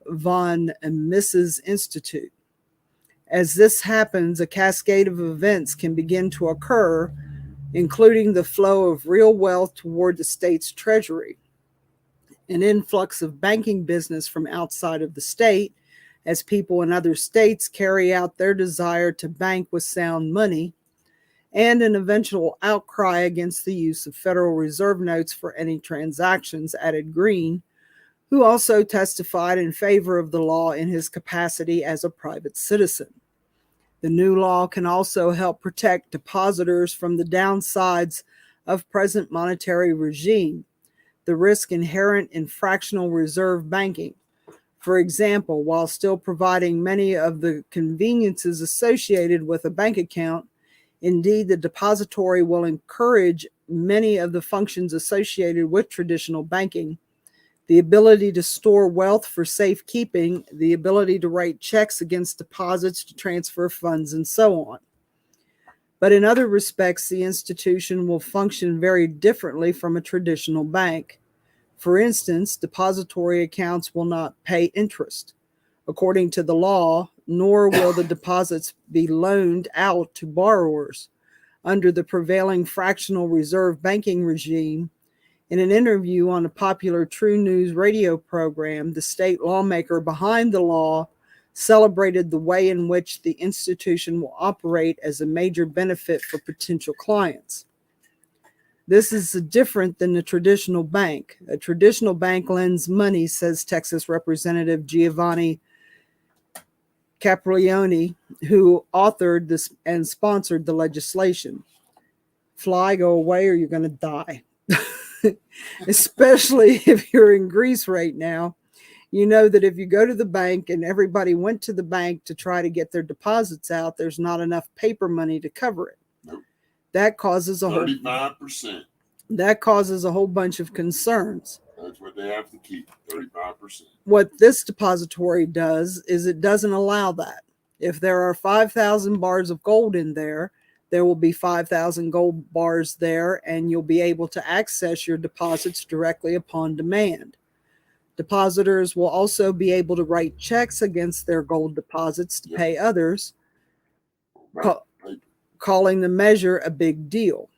von Mises Institute. As this happens, a cascade of events can begin to occur, including the flow of real wealth toward the state's treasury, an influx of banking business from outside of the state, as people in other states carry out their desire to bank with sound money, and an eventual outcry against the use of Federal Reserve notes for any transactions, added Green, who also testified in favor of the law in his capacity as a private citizen. The new law can also help protect depositors from the downsides of present monetary regime, the risk inherent in fractional reserve banking. For example, while still providing many of the conveniences associated with a bank account, indeed, the depository will encourage many of the functions associated with traditional banking: the ability to store wealth for safekeeping, the ability to write checks against deposits to transfer funds, and so on. But in other respects, the institution will function very differently from a traditional bank. For instance, depository accounts will not pay interest, according to the law, nor will the deposits be loaned out to borrowers. Under the prevailing fractional reserve banking regime, in an interview on a popular True News radio program, the state lawmaker behind the law celebrated the way in which the institution will operate as a major benefit for potential clients. This is different than a traditional bank. A traditional bank lends money, says Texas Representative Giovanni Capriglione, who authored this and sponsored the legislation. Fly, go away or you're going to die. Especially if you're in Greece right now. You know that if you go to the bank and everybody went to the bank to try to get their deposits out, there's not enough paper money to cover it. Nope. That causes 35%. That causes a whole bunch of concerns. That's what they have to keep, 35%. What this depository does is it doesn't allow that. If there are 5,000 bars of gold in there, there will be 5,000 gold bars there, and you'll be able to access your deposits directly upon demand. Depositors will also be able to write checks against their gold deposits to pay others, calling the measure a big deal.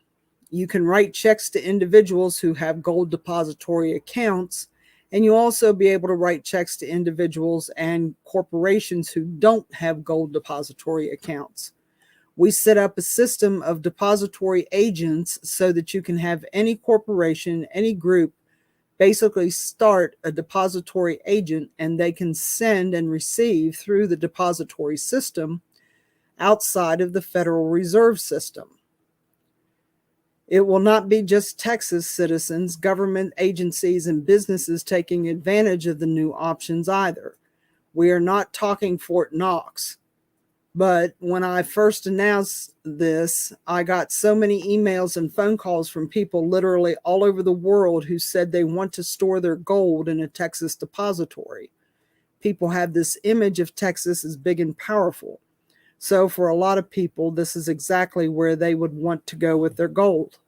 You can write checks to individuals who have gold depository accounts, and you'll also be able to write checks to individuals and corporations who don't have gold depository accounts. We set up a system of depository agents so that you can have any corporation, any group, basically start a depository agent, and they can send and receive through the depository system outside of the Federal Reserve System. It will not be just Texas citizens, government agencies, and businesses taking advantage of the new options either. We are not talking Fort Knox. But when I first announced this, I got so many emails and phone calls from people literally all over the world who said they want to store their gold in a Texas depository. People have this image of Texas as big and powerful. So for a lot of people, this is exactly where they would want to go with their gold.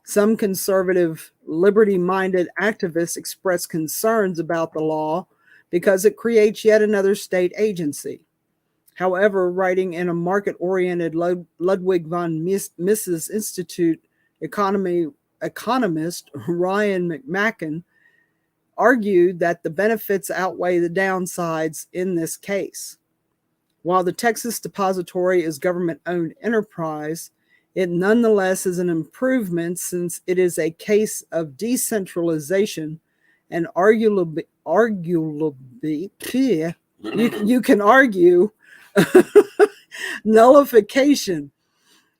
Some conservative, liberty-minded activists express concerns about the law because it creates yet another state agency. However, writing in a market-oriented Ludwig von Mises Institute economist Ryan McMaken argued that the benefits outweigh the downsides in this case. While the Texas Depository is government-owned enterprise, it nonetheless is an improvement since it is a case of decentralization and arguably you can argue nullification,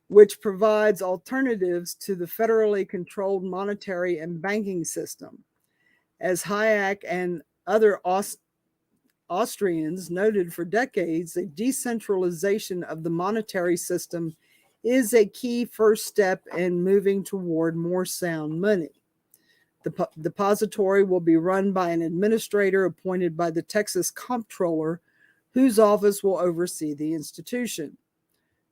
which provides alternatives to the federally controlled monetary and banking system. As Hayek and other Austrians noted for decades, a decentralization of the monetary system is a key first step in moving toward more sound money. The depository will be run by an administrator appointed by the Texas Comptroller, whose office will oversee the institution.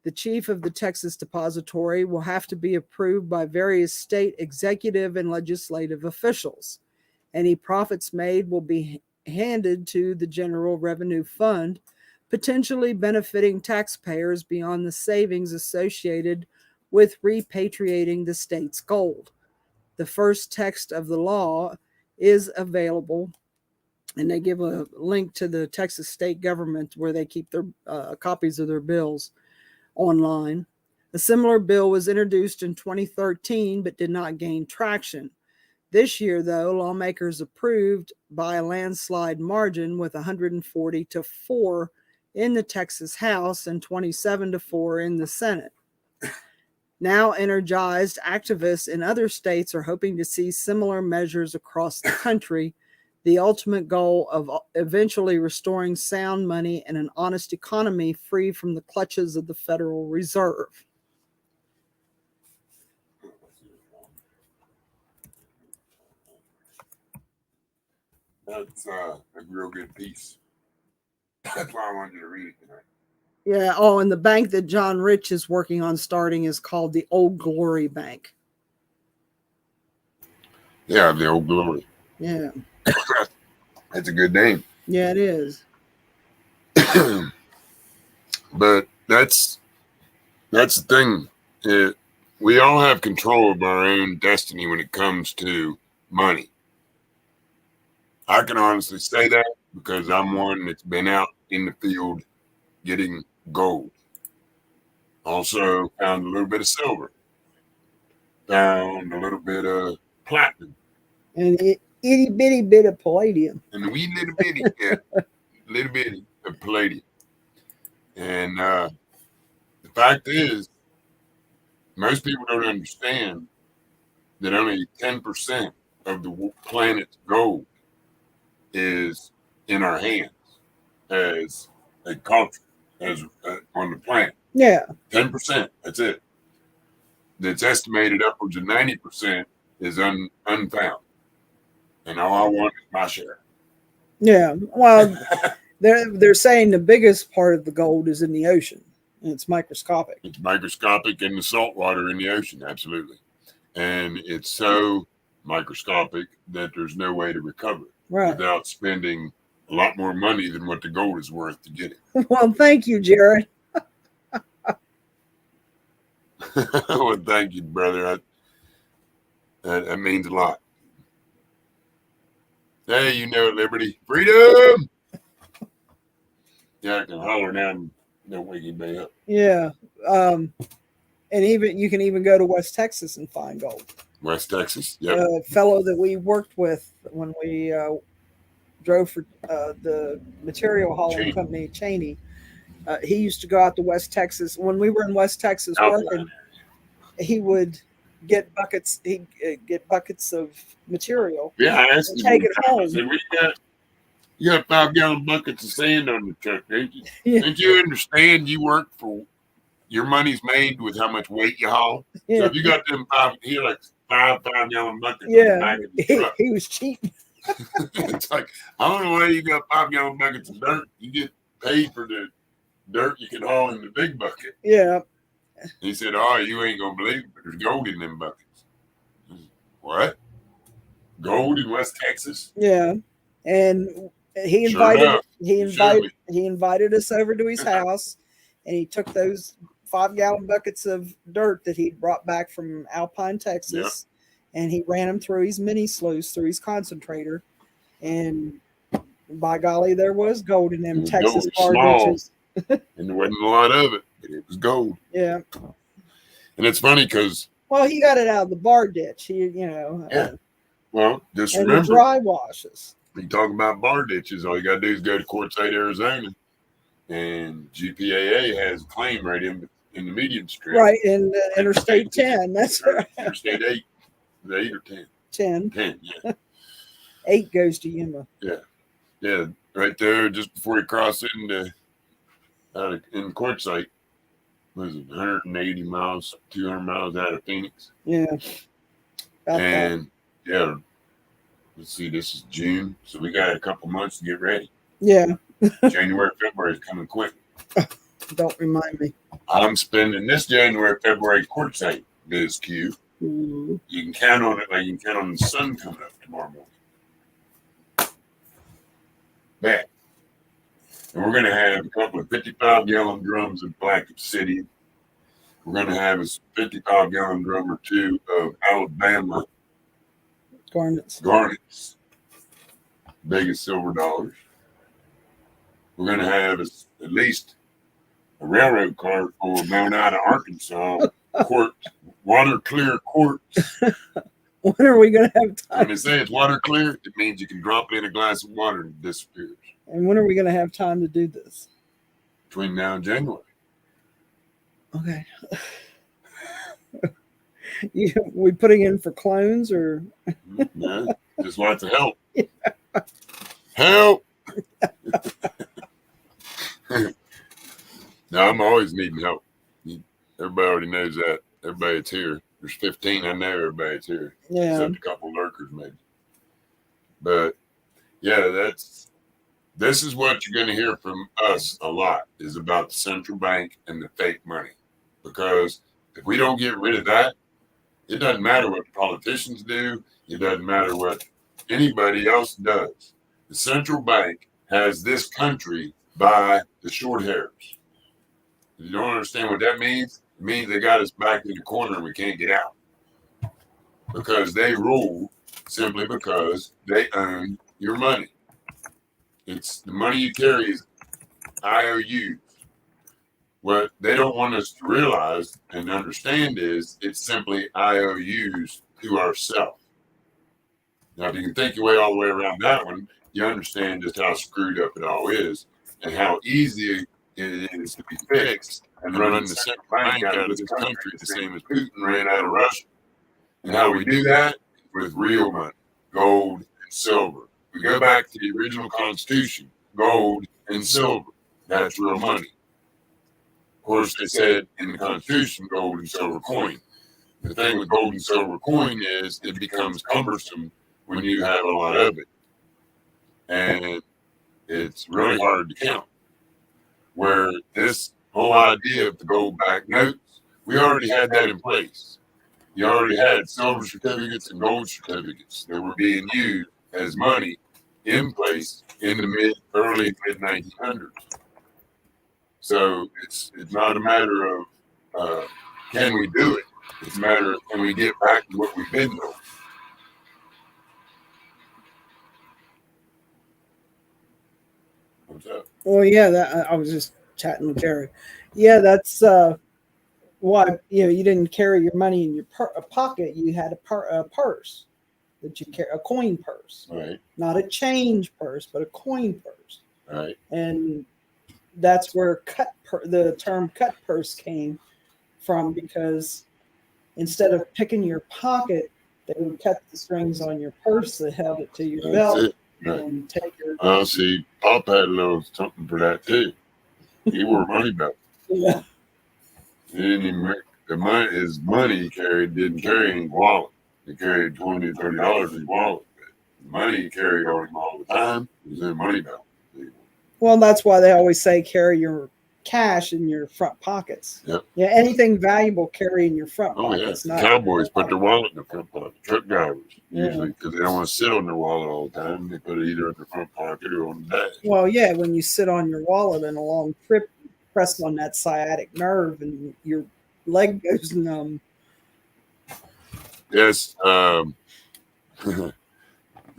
The chief of the Texas Depository will have to be approved by various state executive and legislative officials. Any profits made will be handed to the General Revenue Fund, potentially benefiting taxpayers beyond the savings associated with repatriating the state's gold. The first text of the law is available, and they give a link to the Texas state government where they keep their copies of their bills online. A similar bill was introduced in 2013 but did not gain traction. This year, though, lawmakers approved by a landslide margin with 140-4 in the Texas House and 27-4 in the Senate. Now energized, activists in other states are hoping to see similar measures across the country, the ultimate goal of eventually restoring sound money and an honest economy free from the clutches of the Federal Reserve. That's a real good piece. That's why I wanted you to read it tonight. Yeah. Oh, and the bank that John Rich is working on starting is called the Old Glory Bank. Yeah, the Old Glory. Yeah. That's a good name. Yeah, it is. But that's the thing. We all have control of our own destiny when it comes to money. I can honestly say that because I'm one that's been out in the field getting gold. Also found a little bit of silver. Found a little bit of platinum. And itty bitty bit of palladium. And a wee little bitty, little bitty of palladium. And the fact is, most people don't understand that only 10% of the planet's gold is in our hands as a culture, as on the planet. Yeah. 10%, that's it. That's estimated upwards of 90% is unfound. And all I want is my share. Yeah. Well, they're saying the biggest part of the gold is in the ocean, and it's microscopic. It's microscopic in the salt water in the ocean, absolutely. And it's so microscopic that there's no way to recover it without spending a lot more money than what the gold is worth to get it. Well, thank you, Jared. Well, thank you, brother. That means a lot. Hey, you know, liberty, freedom. Yeah, I can holler now and don't wake anybody up. Yeah. And even you can even go to West Texas and find gold. West Texas. Yep. A fellow that we worked with when we drove for the material hauling Cheney. company, Cheney. He used to go out to West Texas. When we were in West Texas working, he would get buckets. He'd get buckets of material. Yeah, I asked and him. take it home. I said, you got 5-gallon buckets of sand on the truck, don't you? Yeah. Don't you understand you work for your money's made with how much weight you haul? So Yeah. if you got them like 5-gallon buckets on the Yeah. back of the truck, He was cheap. it's like, I don't know why you got 5-gallon buckets of dirt. You get paid for the dirt you can haul in the big bucket. Yeah. He said, oh, you ain't going to believe it, but there's gold in them buckets. What? Gold in West Texas? Yeah. And he Sure enough. he invited us over to his house, and he took those 5-gallon buckets of dirt that he'd brought back from Alpine, Texas, and he ran them through his mini sluice, through his concentrator, and by golly, there was gold in them It was Texas gold. bar Small. ditches. And there wasn't a lot of it, but it was gold. Yeah. And it's funny because, Well, he got it out of the bar ditch. He, Yeah. well, just and the remember, dry washes. you talk about bar ditches, all you got to do is go to Quartzsite, Arizona, and GPAA has a claim right in the median strip. Right, in Interstate 10. That's Or right. Interstate 8. Is it 8 or 10? 10. 10, yeah. 8 goes to Yuma. Yeah, right there, just before you cross into in Quartzsite, was it 180 miles, 200 miles out of Phoenix? Yeah. About that. And yeah, let's see, this is June, so we got a couple months to get ready. Yeah. January, February is coming quick. Don't remind me. I'm spending this January, February Quartzsite Biz Q. Ooh. You can count on it like you can count on the sun coming up tomorrow morning. Bet. And we're going to have a couple of 55-gallon drums of Black Obsidian. We're going to have a 55-gallon drum or two of Alabama garnets, big as silver dollars. We're going to have at least a railroad car full of Mount Ida, Arkansas water clear quartz. When are we going to have time? When they say it's water clear, it means you can drop it in a glass of water and it disappears. And when are we going to have time to do this? Between now and January. Okay. We putting in for clones or? Yeah, just lots of help. Help! No, I'm always needing help. Everybody already knows that. Everybody that's here. There's 15. I know everybody's here. Yeah. Except a couple lurkers, maybe. But yeah, this is what you're going to hear from us a lot is about the central bank and the fake money. Because if we don't get rid of that, it doesn't matter what the politicians do. It doesn't matter what anybody else does. The central bank has this country by the short hairs. If you don't understand what that means, it means they got us back in the corner and we can't get out. Because they rule simply because they own your money. It's the money you carry is IOUs. What they don't want us to realize and understand is it's simply IOUs to ourselves. Now, if you can think your way all the way around that one, you understand just how screwed up it all is and how easy it is to be fixed and running the central bank out of this country the same as Putin ran out of Russia. And how we do that with real money, gold and silver. We go back to the original Constitution, gold and silver. That's real money. Of course, they said in the Constitution, gold and silver coin. The thing with gold and silver coin is it becomes cumbersome when you have a lot of it. And it's really hard to count. Where this whole idea of the gold-backed notes, we already had that in place. You already had silver certificates and gold certificates that were being used as money in place in the early mid 1900s. So it's not a matter of can we do it? It's a matter of can we get back to what we've been doing? What's up? Well, yeah, that I was just chatting with Jerry. Yeah, that's why you didn't carry your money in your pocket. You had a purse that you carry, a coin purse, Right, not a change purse, but a coin purse. right. And that's where the term cut purse came from, because instead of picking your pocket, they would cut the strings on your purse that held it to your That's belt it. Right. and take your. See, Pop had a little something for that too. He wore a money belt. Yeah. He didn't even his money he carried didn't carry any wallet. He carried $20 to $30 in his wallet. The money he carried on him all the time was in a money belt. Well, that's why they always say carry your cash in your front pockets. Yep. Yeah, anything valuable carry in your front Oh yeah, pockets. cowboys put their wallet in the front pocket. Truck drivers Yeah. usually, because they don't want to sit on their wallet all the time. They put it either in the front pocket or on the dash. Well, yeah, when you sit on your wallet in a long trip, you press on that sciatic nerve and your leg goes numb. Yes.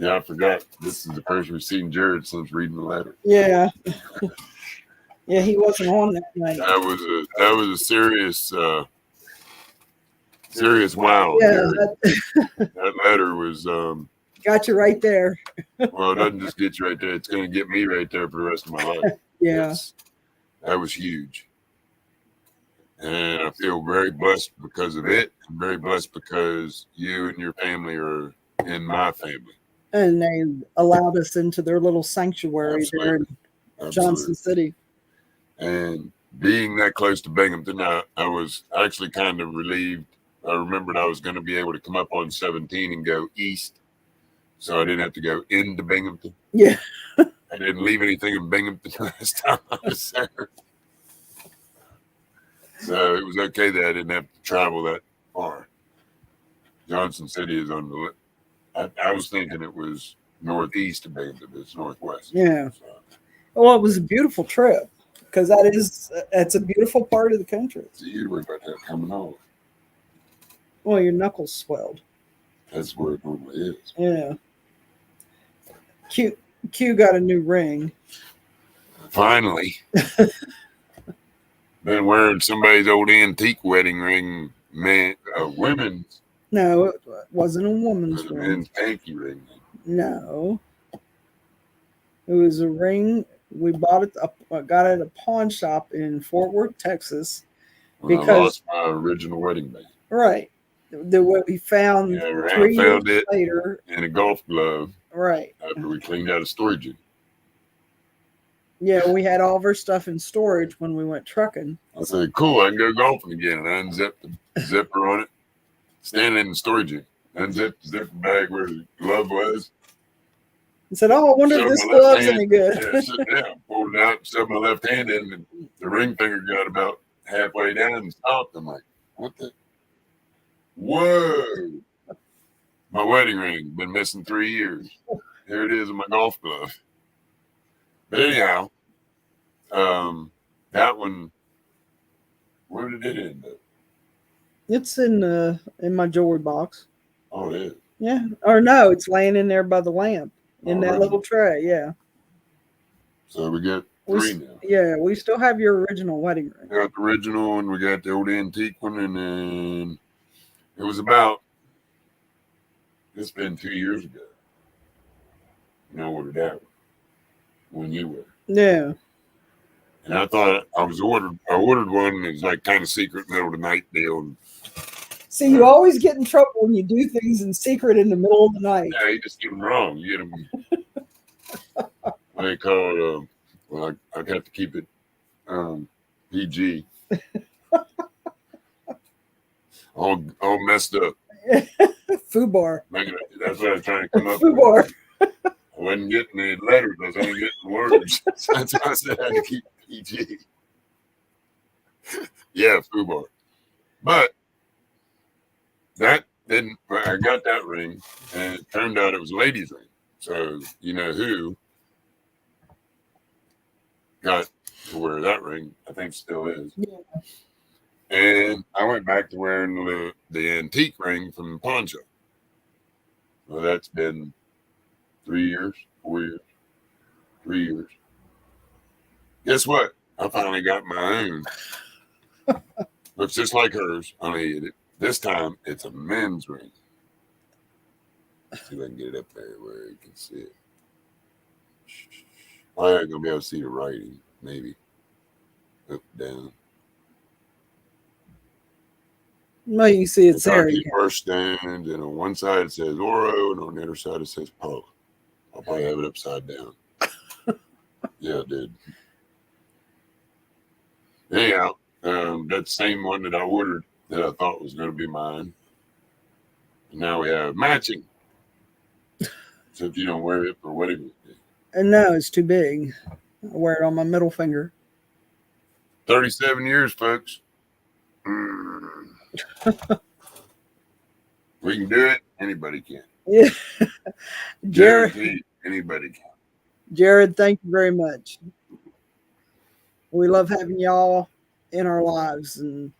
Yeah, I forgot. This is the first we've seen Jared since reading the letter. Yeah. Yeah, he wasn't on that night. That was a serious wow. Yeah, That letter was got you right there. well, it doesn't just get you right there. It's going to get me right there for the rest of my life. Yeah. That was huge. And I feel very blessed because of it. I'm very blessed because you and your family are in my family. And they allowed us into their little sanctuary there in Absolutely. Johnson City. And being that close to Binghamton, I was actually kind of relieved. I remembered I was going to be able to come up on 17 and go east, so I didn't have to go into Binghamton. Yeah. I didn't leave anything in Binghamton last time I was there. So it was okay that I didn't have to travel that far. Johnson City is on the I was thinking it was northeast of Binghamton, but it's northwest. Yeah. So, Well, it was a beautiful trip because it's a beautiful part of the country. so you'd worry about that coming off. Well, your knuckles swelled. That's where it normally is. Yeah. Q got a new ring. Finally. Been wearing somebody's old antique wedding ring, women's. No, it wasn't a woman's But a ring. men's hanky ring. No. It was a ring. We got it at a pawn shop in Fort Worth, Texas. When Because- I lost my original wedding band. Right. What we found Yeah, 3 years found it later. in a golf glove Right. after we cleaned out a storage unit. Yeah, we had all of our stuff in storage when we went trucking. I said, cool, I can go golfing again. And I unzipped the zipper on it, standing in the storage unit. Unzipped the zipper bag where the glove was. And said, "Oh, I wonder if Showed this my left glove's hand. any good." Yeah, sit down, pulled it out, shoved my left hand in, and the ring finger got about halfway down and stopped. I'm like, what the? Whoa! My wedding ring, been missing 3 years. Here it is in my golf glove. But anyhow, that one, where did it end up? It's in my jewelry box. Oh, it is. Yeah, or no, it's laying in there by the lamp in that Alright. little tray. Yeah, So we got We 3 s- now. yeah. We still have your original wedding ring. We got the original one, we got the old antique one, and then it was about, it's been 2 years ago. You know, ordered that one when you were. Yeah, And I thought I ordered one, and it was like kind of secret middle of the night deal. And, see, you always get in trouble when you do things in secret in the middle of the night. yeah, you just get them wrong. You get them. They call it, well, I got to keep it PG. all messed up. Fubar, That's what I was trying to come up with. Fubar. I wasn't getting the letters, I was only getting words. That's why I said I had to keep PG. Yeah, FUBAR. But that didn't, I got that ring, and it turned out it was a lady's ring. So, you know who got to wear that ring? I think still is. Yeah. And I went back to wearing the antique ring from the pawn shop. Well, that's been 3 years, 4 years, 3 years. Guess what? I finally got my own. Looks just like hers. Only this time it's a men's ring. See if I can get it up there where you can see it. I ain't gonna be able to see the writing. Maybe up, down. Well, you can see it's there. Kentucky first stand, and on one side it says Oro, and on the other side it says Poe. I'll probably have it upside down. Yeah, I did. Anyhow, that same one that I ordered that I thought was going to be mine. And now we have matching. Except you don't wear it for wedding. And no, it's too big. I wear it on my middle finger. 37 years, folks. We can do it. Anybody can. Yeah. Jared, Guaranteed, anybody can. Jared, thank you very much. We love having y'all in our lives, and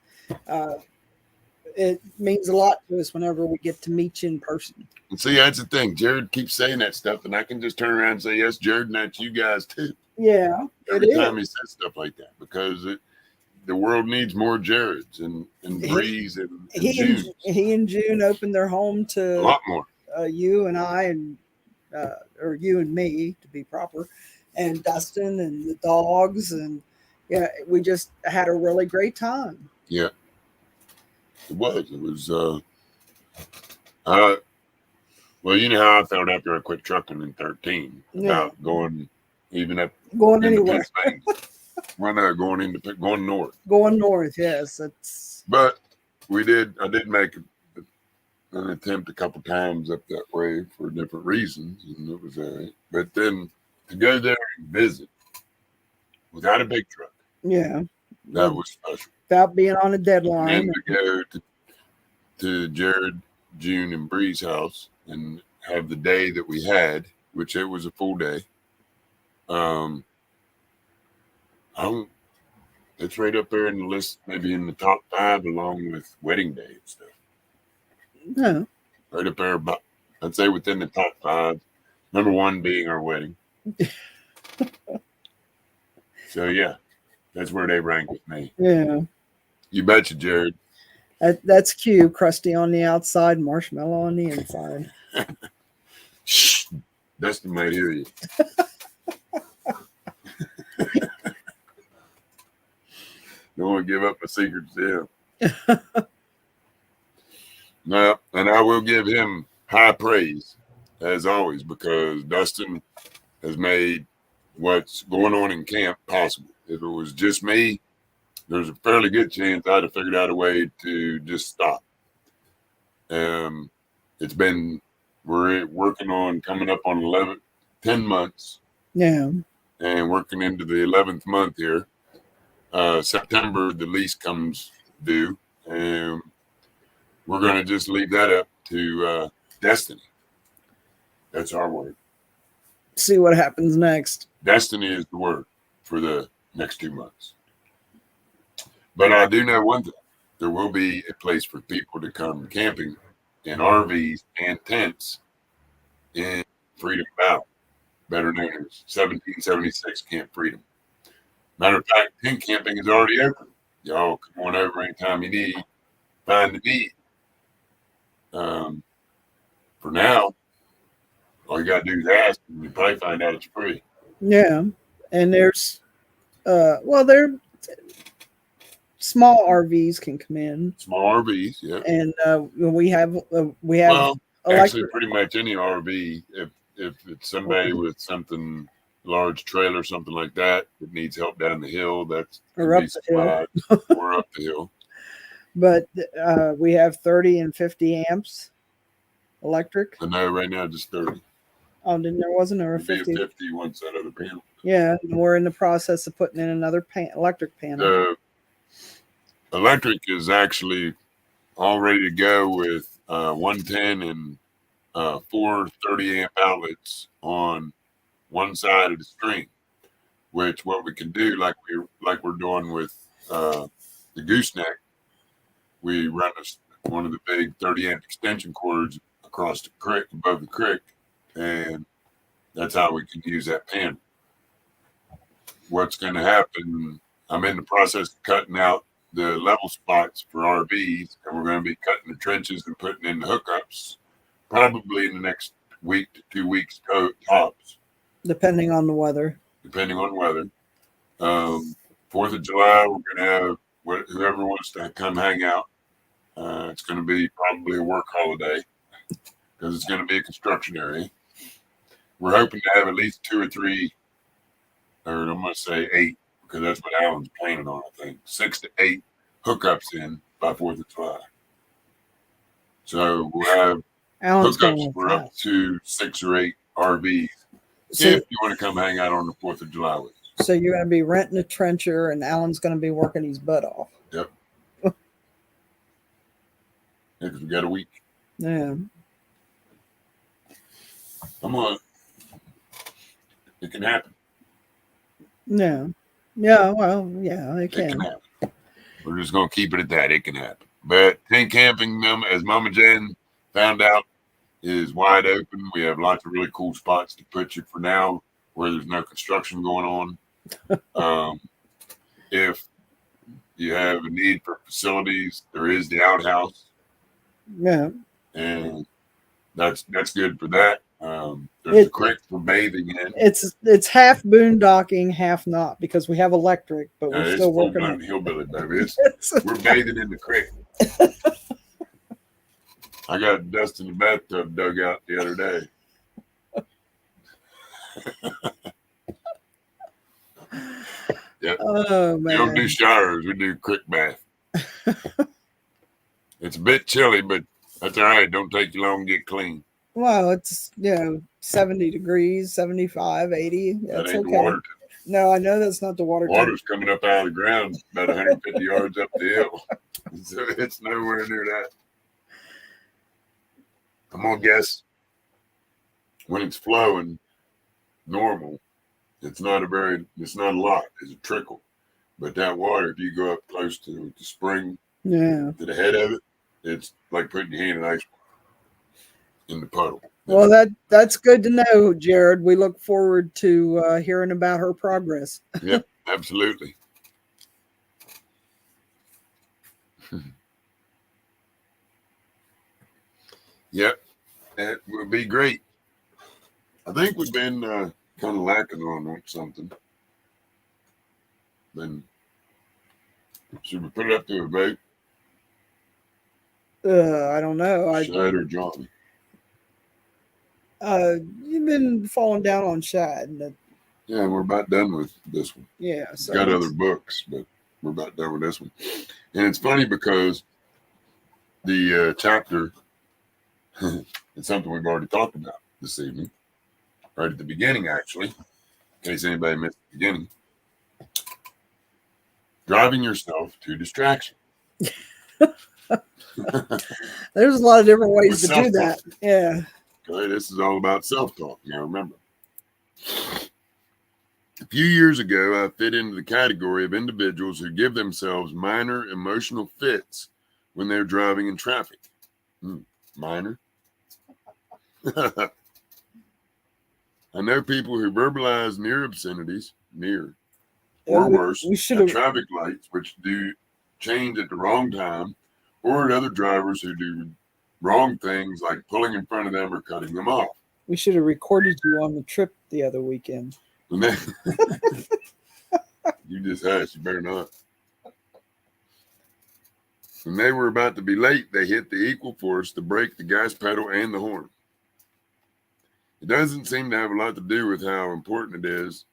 it means a lot to us whenever we get to meet you in person. And see, that's the thing. Jared keeps saying that stuff, and I can just turn around and say, yes, Jared, and that's you guys too. Yeah, Every time he says stuff like that, because the world needs more Jareds and Breeze and June. He and June opened their home to A lot more. You and I, and or you and me, to be proper, and Dustin and the dogs, and yeah, we just had a really great time. Yeah, it was. Well, you know how I felt after I quit trucking in 13 about going even up Going into anywhere. Pennsylvania. Well, no, going north. Going north, yes. It's But I did make an attempt a couple times up that way for different reasons, and it was all right. But then to go there and visit without a big truck, yeah, that was special. without being on a deadline. And to go to Jared, June, and Bree's house and have the day that we had, which it was a full day. It's right up there in the list, maybe in the top 5, along with wedding day and stuff. No. Right up there, about, I'd say within the top 5. Number 1 being our wedding. So yeah, that's where they rank with me. Yeah. You betcha, Jared. That's cute. Crusty on the outside, marshmallow on the inside. Shh, Dustin might hear you. Don't want to give up my secrets to him. No, and I will give him high praise, as always, because Dustin has made what's going on in camp possible. If it was just me, there's a fairly good chance I'd have figured out a way to just stop. We're working on coming up on 10 months. Yeah. And working into the 11th month here. September, the lease comes due, and we're going to just leave that up to destiny. That's our word. See what happens next. Destiny is the word for the next 2 months. But I do know one thing. There will be a place for people to come camping in RVs and tents in Freedom Valley, better known as 1776 Camp Freedom. Matter of fact, tent camping is already open. Y'all come on over anytime you need. Find the need. For now, all you got to do is ask, and you probably find out it's free. Yeah. And there's, they're small RVs can come in. Small RVs, yeah. And we have Well, electric. actually, pretty much any RV, if it's somebody with something large trailer, something like that needs help down the hill, that's Or up the hill. or up the hill. But we have 30 and 50 amps electric. I know right now just 30. Oh, then there wasn't a It'd be 50. a 50 once that other panel. Yeah, and we're in the process of putting in another electric panel. The electric is actually all ready to go with 110 and 4 30 amp outlets on one side of the string, which what we can do, like we're doing with the gooseneck, we run one of the big 30-amp extension cords across the creek, above the creek, and that's how we can use that panel. What's going to happen, I'm in the process of cutting out the level spots for RVs, and we're going to be cutting the trenches and putting in the hookups probably in the next week to 2 weeks tops, Depending on the weather. depending on weather. 4th of July, we're going to have whoever wants to come hang out. It's going to be probably a work holiday because it's going to be a construction area. We're hoping to have at least 2 or 3, or I'm going to say 8, because that's what Alan's planning on, I think. 6 to 8 hookups in by 4th of July. So we'll have Alan's hookups going for up to 6 or 8 RVs So, if you want to come hang out on the 4th of July with us. so you're going to be renting a trencher, and Alan's going to be working his butt off. Yep. Because we got a week. Yeah. Come on. It can happen. Yeah. Yeah. Well, yeah, it It can can. happen. We're just going to keep it at that. It can happen. But tent camping, as Mama Jen found out, is wide open. We have lots of really cool spots to put you for now where there's no construction going on. If you have a need for facilities, there is the outhouse, Yeah. and that's good for that. There's a creek for bathing in. It's half boondocking, half not, because we have electric, but we're It's still working full-blown on hillbilly, baby. We're bathing in the creek. I got dust in the bathtub dug out the other day. Yep. Oh We don't do man. showers. We do creek bath. It's a bit chilly, but that's all right. Don't take you long to get clean. Well, it's 70 degrees, 75, 80. That That's ain't the okay. water. No, I know that's not the water. Water's coming up out of the ground about 150 yards up the hill. So it's nowhere near that. I'm gonna guess when it's flowing normal, it's not a lot, it's a trickle. But that water, if you go up close to the spring, Yeah. to the head of it, it's like putting your hand in ice in the puddle. Well, that's good to know, Jared. We look forward to hearing about her progress. Yep, absolutely. Yep, that would be great. I think we've been kind of lacking on something. Then should we put it up to a vote? I don't know. Shad or Johnny? You've been falling down on Shad. Yeah, we're about done with this one. Yeah. So Got other books, but we're about done with this one. And it's funny because the chapter it's something we've already talked about this evening, right at the beginning, actually, in case anybody missed the beginning. Driving yourself to distraction. there's a lot of different ways With to do that. Yeah. Okay, this is all about self-talk. Now remember, a few years ago, I fit into the category of individuals who give themselves minor emotional fits when they're driving in traffic. Minor? I know people who verbalize near obscenities, or worse, We should at have. traffic lights, which do change at the wrong time, or at other drivers who do wrong things like pulling in front of them or cutting them off. We should have recorded you on the trip the other weekend. And they, you just hush, you better not. When they were about to be late, they hit the equal force, the brake, the gas pedal, and the horn. It doesn't seem to have a lot to do with how important it is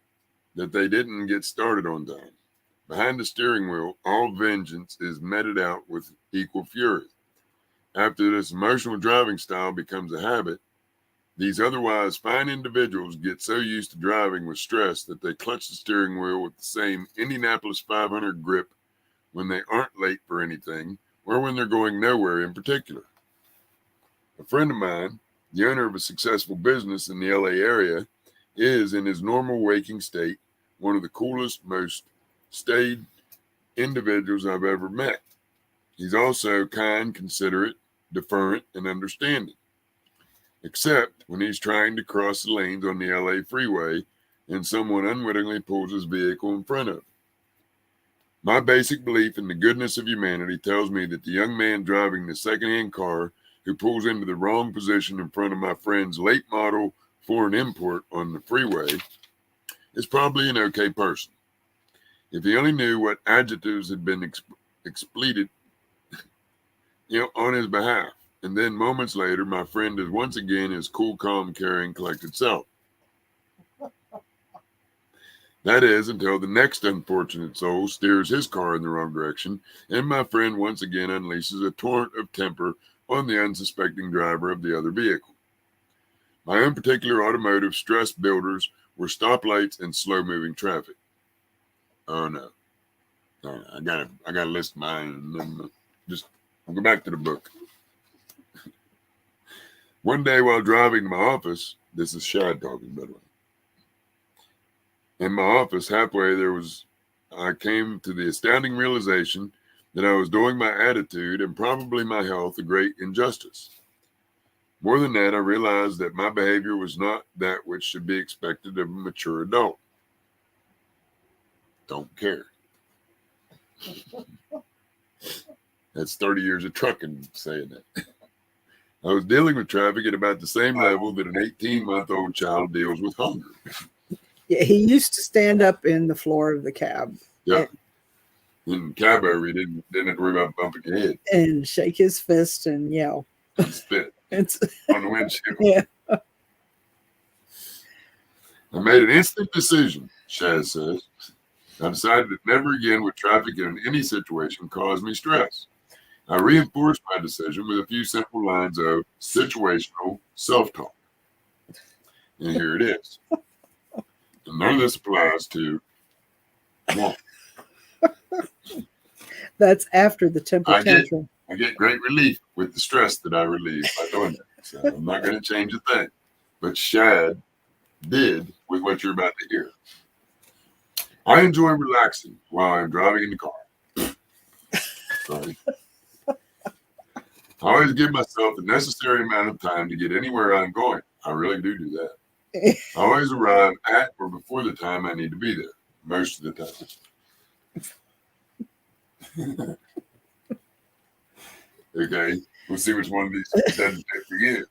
that they didn't get started on time. Behind the steering wheel, all vengeance is meted out with equal fury. After this emotional driving style becomes a habit, these otherwise fine individuals get so used to driving with stress that they clutch the steering wheel with the same Indianapolis 500 grip when they aren't late for anything or when they're going nowhere in particular. A friend of mine, the owner of a successful business in the LA area, is, in his normal waking state, one of the coolest, most staid individuals I've ever met. He's also kind, considerate, deferent, and understanding, except when he's trying to cross the lanes on the LA freeway and someone unwittingly pulls his vehicle in front of him. My basic belief in the goodness of humanity tells me that the young man driving the secondhand car who pulls into the wrong position in front of my friend's late model foreign import on the freeway is probably an okay person. If he only knew what adjectives had been expleted, on his behalf. And then moments later, my friend is once again his cool, calm, caring, collected self. That is, until the next unfortunate soul steers his car in the wrong direction, and my friend once again unleashes a torrent of temper on the unsuspecting driver of the other vehicle. My own particular automotive stress builders were stoplights and slow-moving traffic. Oh no, I gotta list mine, and then I'll go back to the book. One day while driving to my office, this is Shad talking, by the way. In my office, halfway I came to the astounding realization that I was doing my attitude and probably my health a great injustice. More than that, I realized that my behavior was not that which should be expected of a mature adult. Don't care. That's 30 years of trucking saying that. I was dealing with traffic at about the same level that an 18-month-old child deals with hunger. Yeah, he used to stand up in the floor of the cab. Yeah. In cab over, you didn't have to worry about bumping your head. And shake his fist and yell. And spit It's on the windshield. yeah. I made an instant decision, Shaz says. I decided that never again would traffic in any situation cause me stress. I reinforced my decision with a few simple lines of situational self-talk. And here it is. And none of this applies to one. That's after the temper tantrum. I get great relief with the stress that I relieve by doing that. So I'm not going to change a thing. But Shad did with what you're about to hear. I enjoy relaxing while I'm driving in the car. Sorry. I always give myself the necessary amount of time to get anywhere I'm going. I really do that. I always arrive at or before the time I need to be there, most of the time. Okay, we'll see which one of these doesn't fit for you.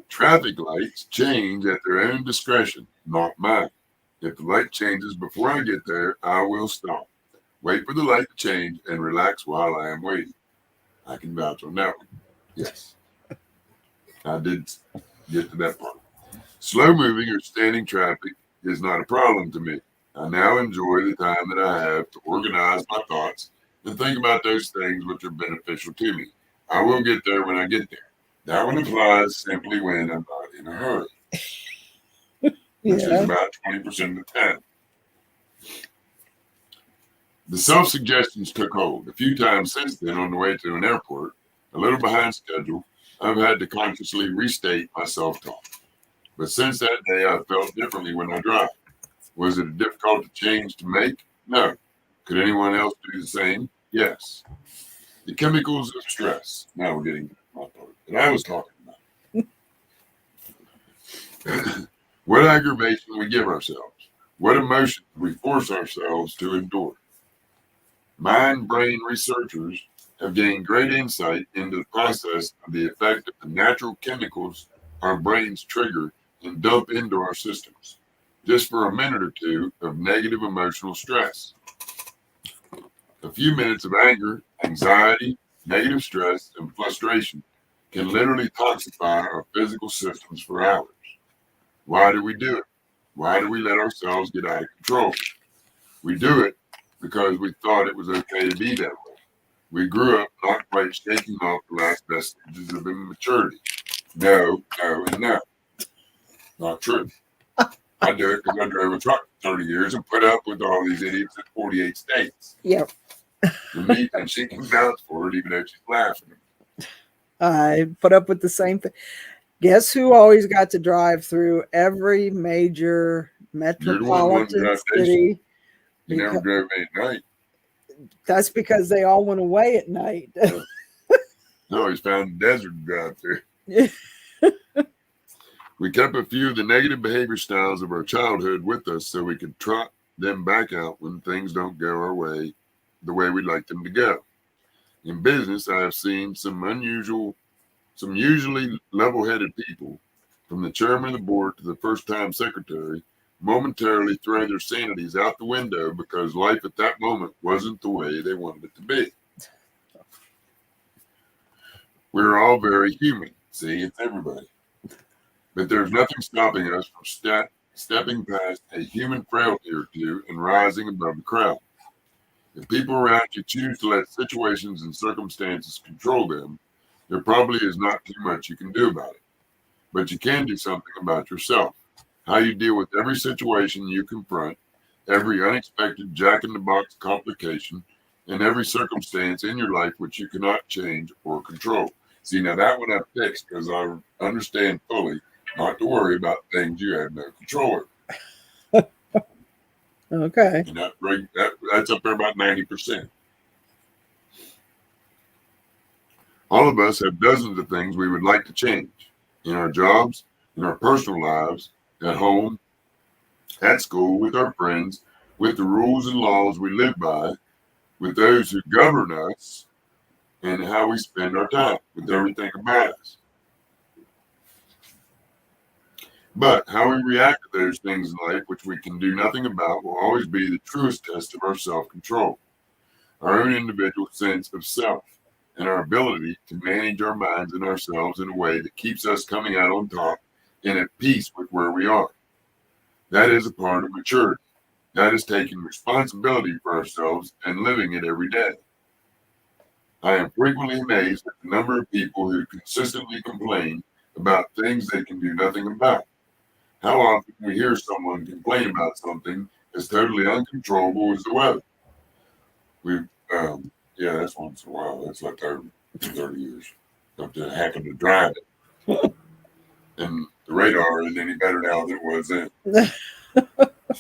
Traffic lights change at their own discretion, not mine. If the light changes before I get there, I will stop. Wait for the light to change and relax while I am waiting. I can vouch on that one. Yes. I did get to that part. Slow moving or standing traffic is not a problem to me. I now enjoy the time that I have to organize my thoughts and think about those things which are beneficial to me. I will get there when I get there. That one applies simply when I'm not in a hurry, which is about 20% of the time. The self-suggestions took hold. A few times since then, on the way to an airport, a little behind schedule, I've had to consciously restate my self-talk. But since that day, I've felt differently when I drive. Was it a difficult change to make? No. Could anyone else do the same? Yes. The chemicals of stress. Now we're getting to my part that I was talking about. What aggravation we give ourselves. What emotions we force ourselves to endure. Mind-brain researchers have gained great insight into the process of the effect of the natural chemicals our brains trigger and dump into our systems, just for a minute or two of negative emotional stress. A few minutes of anger, anxiety, negative stress, and frustration can literally toxify our physical systems for hours. Why do we do it? Why do we let ourselves get out of control? We do it because we thought it was okay to be that way. We grew up not quite shaking off the last vestiges of immaturity. No, and no. Not true. I do it because I drove a truck for 30 years and put up with all these idiots in 48 states. Yep. And she can vouch for it even though she's laughing. I put up with the same thing. Guess who always got to drive through every major metropolitan city? You never drove me at night. That's because they all went away at night. No, he's found the desert to drive through. We kept a few of the negative behavior styles of our childhood with us so we could trot them back out when things don't go our way, the way we'd like them to go. In business, I have seen some usually level-headed people, from the chairman of the board to the first-time secretary, momentarily throw their sanities out the window because life at that moment wasn't the way they wanted it to be. We're all very human. See, it's everybody. But there's nothing stopping us from stepping past a human frailty or two and rising above the crowd. If people around you choose to let situations and circumstances control them, there probably is not too much you can do about it. But you can do something about yourself. How you deal with every situation you confront, every unexpected jack-in-the-box complication, and every circumstance in your life which you cannot change or control. See, now that one I fixed because I understand fully not to worry about things you have no control over. Okay. And that's up there about 90%. All of us have dozens of things we would like to change in our jobs, in our personal lives, at home, at school, with our friends, with the rules and laws we live by, with those who govern us, and how we spend our time, with everything about us. But how we react to those things in life which we can do nothing about will always be the truest test of our self-control, our own individual sense of self, and our ability to manage our minds and ourselves in a way that keeps us coming out on top and at peace with where we are. That is a part of maturity. That is taking responsibility for ourselves and living it every day. I am frequently amazed at the number of people who consistently complain about things they can do nothing about. How often we hear someone complain about something as totally uncontrollable as the weather. Yeah, that's once in a while. That's like every 30 years. Up to having to drive it. And the radar isn't any better now than it was then.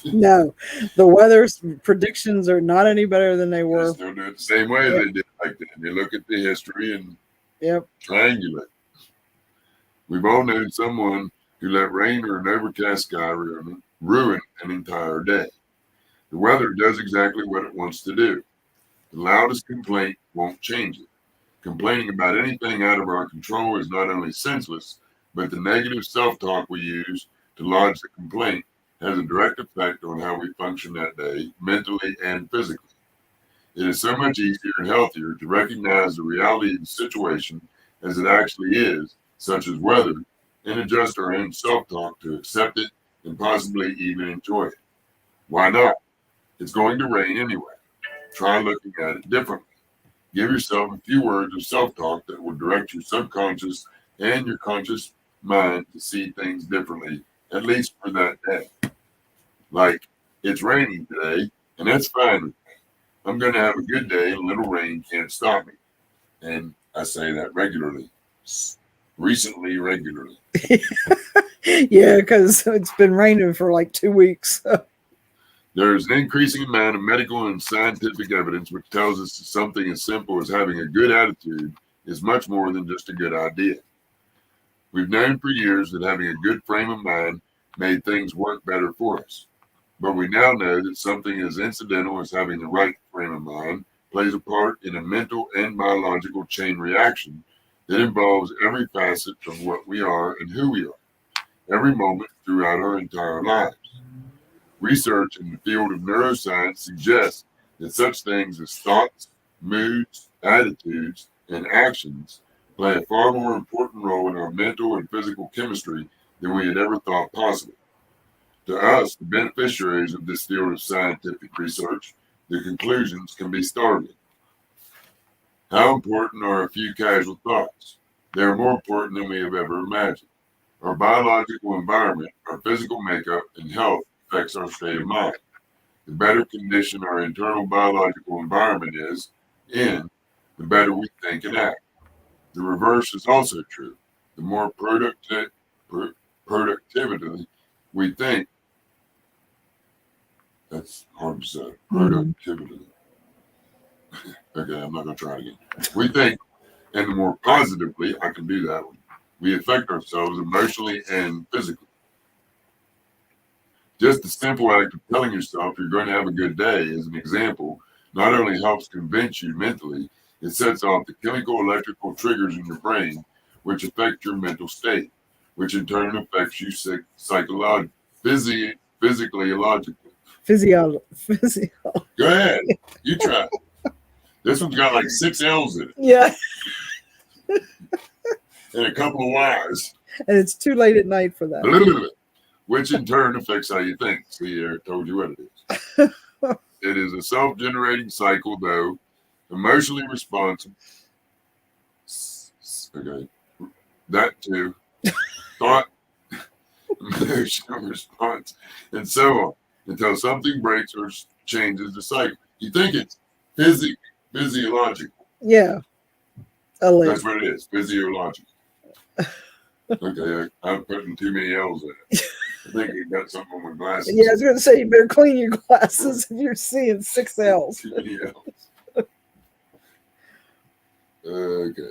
No, the weather predictions are not any better than they were. They still do it the same way they did back then. You look at the history and triangulate. We've all known someone who let rain or an overcast sky ruin an entire day. The weather does exactly what it wants to do. The loudest complaint won't change it. Complaining about anything out of our control is not only senseless, but the negative self-talk we use to lodge the complaint has a direct effect on how we function that day, mentally and physically. It is so much easier and healthier to recognize the reality of the situation as it actually is, such as weather, and adjust our own self-talk to accept it and possibly even enjoy it. Why not? It's going to rain anyway. Try looking at it differently. Give yourself a few words of self-talk that will direct your subconscious and your conscious mind to see things differently, at least for that day. Like, it's raining today, and that's fine with me. I'm going to have a good day, and a little rain can't stop me. And I say that regularly. Recently, regularly. Yeah, because it's been raining for like 2 weeks. There is an increasing amount of medical and scientific evidence which tells us that something as simple as having a good attitude is much more than just a good idea. We've known for years that having a good frame of mind made things work better for us. But we now know that something as incidental as having the right frame of mind plays a part in a mental and biological chain reaction that involves every facet of what we are and who we are, every moment throughout our entire lives. Research in the field of neuroscience suggests that such things as thoughts, moods, attitudes, and actions play a far more important role in our mental and physical chemistry than we had ever thought possible. To us, the beneficiaries of this field of scientific research, the conclusions can be startling. How important are a few casual thoughts? They are more important than we have ever imagined. Our biological environment, our physical makeup, and health affects our state of mind. The better condition our internal biological environment is in, the better we think and act. The reverse is also true. The more productivity we think, that's hard to say, productivity. Okay, I'm not going to try it again. We think, and the more positively, I can do that one. We affect ourselves emotionally and physically. Just the simple act of telling yourself you're going to have a good day, as an example, not only helps convince you mentally, it sets off the chemical electrical triggers in your brain, which affect your mental state, which in turn affects you psychologically, physically, and logically. Physio. Go ahead. You try. This one's got like 6 L's in it Yeah, and a couple of Y's. and it's too late at night for that. Which in turn affects how you think. See, I told you what it is. It is a self-generating cycle, though, emotionally responsive. Okay, that too. Thought, emotional response, and so on, until something breaks or changes the cycle. You think it's physiological. Yeah. That's what it is, physiological. Okay, I'm putting too many L's in it. I think you got something on my glasses. Yeah, I was going to say you better clean your glasses if you're seeing 6 L's. Too many L's. Okay.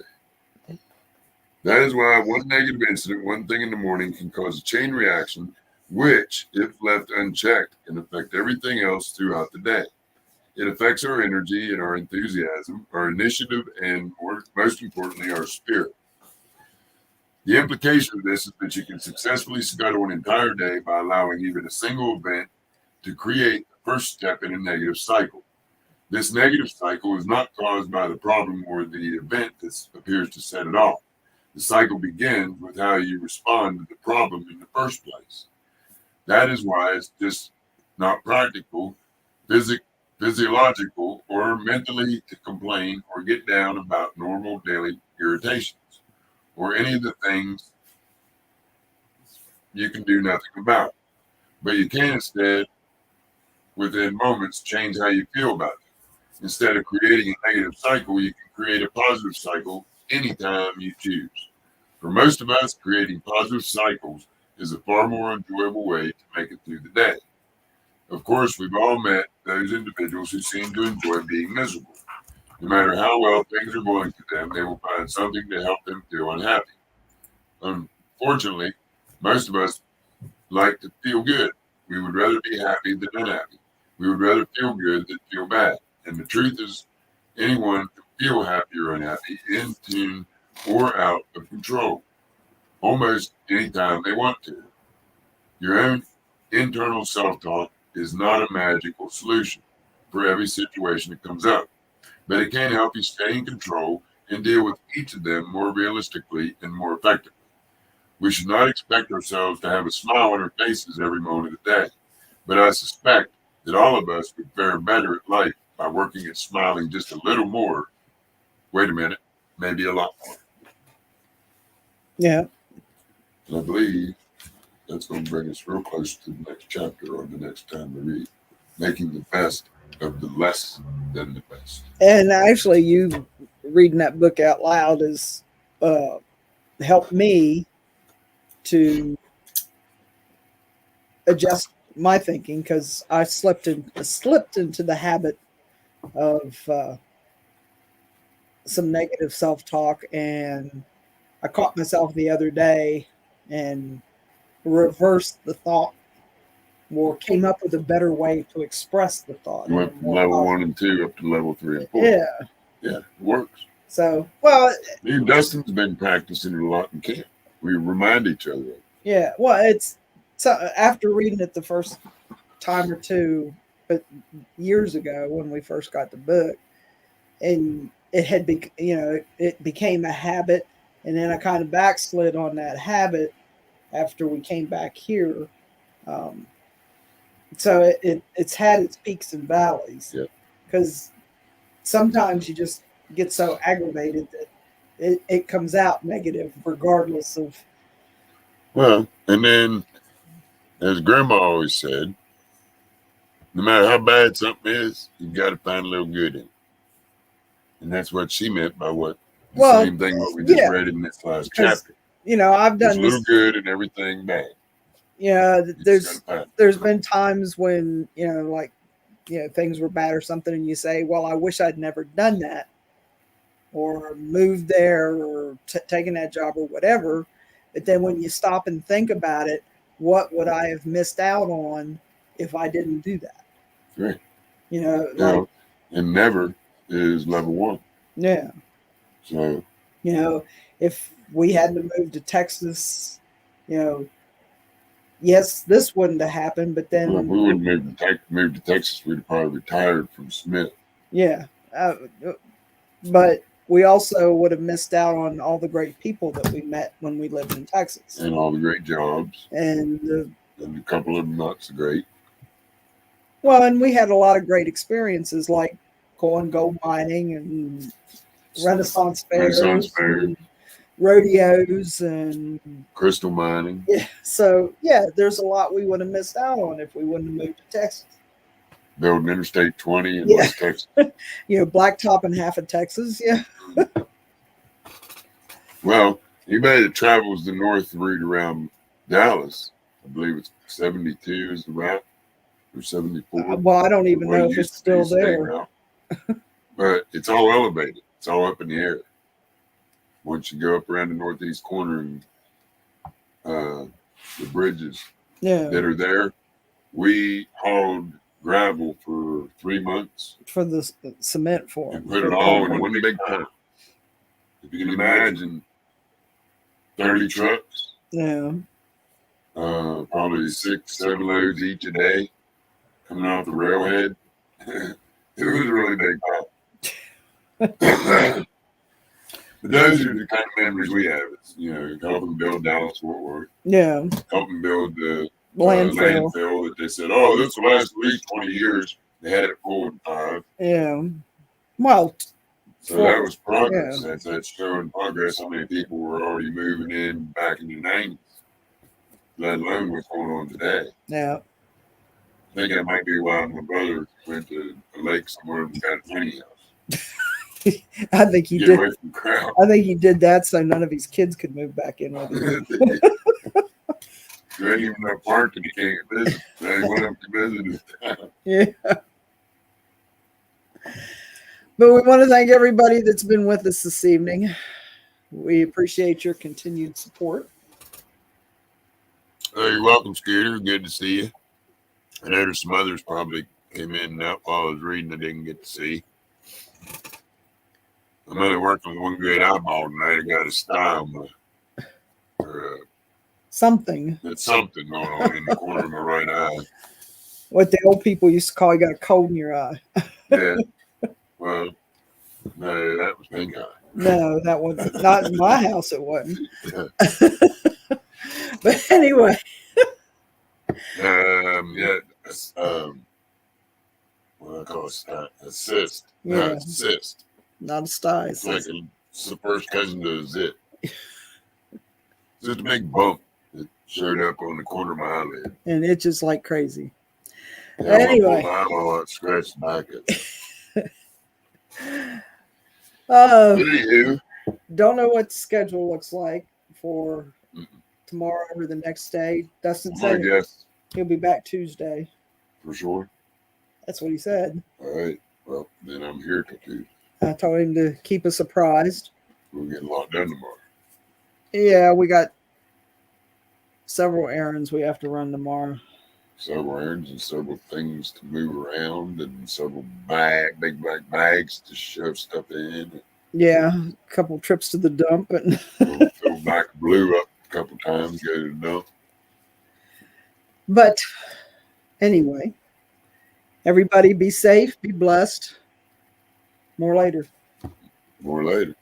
That is why one negative incident, one thing in the morning, can cause a chain reaction, which, if left unchecked, can affect everything else throughout the day. It affects our energy and our enthusiasm, our initiative, and most importantly, our spirit. The implication of this is that you can successfully scuttle an entire day by allowing even a single event to create the first step in a negative cycle. This negative cycle is not caused by the problem or the event that appears to set it off. The cycle begins with how you respond to the problem in the first place. That is why it's just not practical, physiological, or mentally to complain or get down about normal daily irritations or any of the things you can do nothing about. But you can instead, within moments, change how you feel about it. Instead of creating a negative cycle, you can create a positive cycle anytime you choose. For most of us, creating positive cycles is a far more enjoyable way to make it through the day. Of course, we've all met those individuals who seem to enjoy being miserable. No matter how well things are going to them, they will find something to help them feel unhappy. Unfortunately, most of us like to feel good. We would rather be happy than unhappy. We would rather feel good than feel bad. And the truth is, anyone can feel happy or unhappy, in tune or out of control, almost anytime they want to. Your own internal self-talk is not a magical solution for every situation that comes up, but it can help you stay in control and deal with each of them more realistically and more effectively. We should not expect ourselves to have a smile on our faces every moment of the day, but I suspect that all of us would fare better at life by working at smiling just a little more. Wait a minute, maybe a lot more. Yeah. And I believe that's going to bring us real close to the next chapter or the next time we read. Making the best of the less than the best. And actually, you reading that book out loud has helped me to adjust my thinking, because I slipped into the habit of some negative self-talk, and I caught myself the other day and reversed the thought, or came up with a better way to express the thought. You went from level 1 and 2 up to level 3 and 4. Yeah. Yeah, it works. So, well, Me and Dustin's been practicing it a lot in camp. We remind each other of it. yeah. Well, it's so after reading it the first time or two, but years ago when we first got the book, and it had it became a habit, and then I kind of backslid on that habit after we came back here. So it's had its peaks and valleys. Yeah. Because sometimes you just get so aggravated that it comes out negative regardless of. Well, and then, as Grandma always said, no matter how bad something is, you got to find a little good in it. And that's what she meant by same thing what we just read in this last chapter. I've There's done a little good and everything bad. Yeah, there's been times when like things were bad or something, and you say, well, I wish I'd never done that or moved there or taken that job or whatever. But then when you stop and think about it, what would I have missed out on if I didn't do that? Right. Like, And never is level one. yeah. So, if we had to move to Texas, yes, this wouldn't have happened, but then if we wouldn't move to Texas, we'd have probably retired from Smith. Yeah. But we also would have missed out on all the great people that we met when we lived in Texas. And all the great jobs. And a couple of them not so great. Well, and we had a lot of great experiences like going gold mining and Renaissance fairs, and rodeos and crystal mining. Yeah. So, there's a lot we would have missed out on if we wouldn't have moved to Texas. Building Interstate 20 in West Texas. Blacktop in half of Texas. Yeah. Well, anybody that travels the north route around Dallas, I believe it's 72 is the route, or 74. Well, I don't even know if it's still there. But it's all elevated. It's all up in the air. Once you go up around the northeast corner and the bridges that are there, we hauled gravel for 3 months for the cement for and put it all in one big pile. If you can imagine 30 trucks, probably 6-7 loads each a day coming off the railhead. It was a really big pile. But those are the kind of memories we have. It's, helping build Dallas Fort Worth. Yeah. Helping build the landfill that they said, this will last at least 20 years. They had it full in 5. Yeah. Well, so that was progress. Yeah. That's showing progress. How many people were already moving in back in the 90s, let alone what's going on today. Yeah. I think that might be why my brother went to a lake somewhere and got a tiny house. I think he did. I think he did that so none of his kids could move back in with him. There ain't even enough parking. You can't visit. They went up to visit his town. Yeah. But we want to thank everybody that's been with us this evening. We appreciate your continued support. You're welcome, Scooter. Good to see you. I know there's some others probably came in and out while I was reading I didn't get to see. I'm only working with one good eyeball tonight. I got a style something. There's something going on in the corner of my right eye. What the old people used to call you got a cold in your eye. Yeah. Well, no, that was pink eye. No, that wasn't. Not in my house, it wasn't. But anyway. What I call a cyst. Yeah. No, it's a cyst. Not a sty. It's the first cousin to a zit. It's just a big bump that showed up on the corner of my eyelid. And it's just like crazy. Yeah, anyway. My eyeball scratched back at don't know what the schedule looks like for tomorrow or the next day. Dustin said he'll be back Tuesday. For sure. That's what he said. All right. Well, then I'm here till Tuesday. I told him to keep us surprised. We'll get a lot done tomorrow. Yeah, we got several errands we have to run tomorrow. Several errands and several things to move around and several big black bags to shove stuff in. Yeah, a couple trips to the dump and fill back blew up a couple times, go to the dump. But anyway, everybody be safe, be blessed. More later. More later.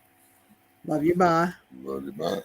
Love you. Bye. Love you. Bye.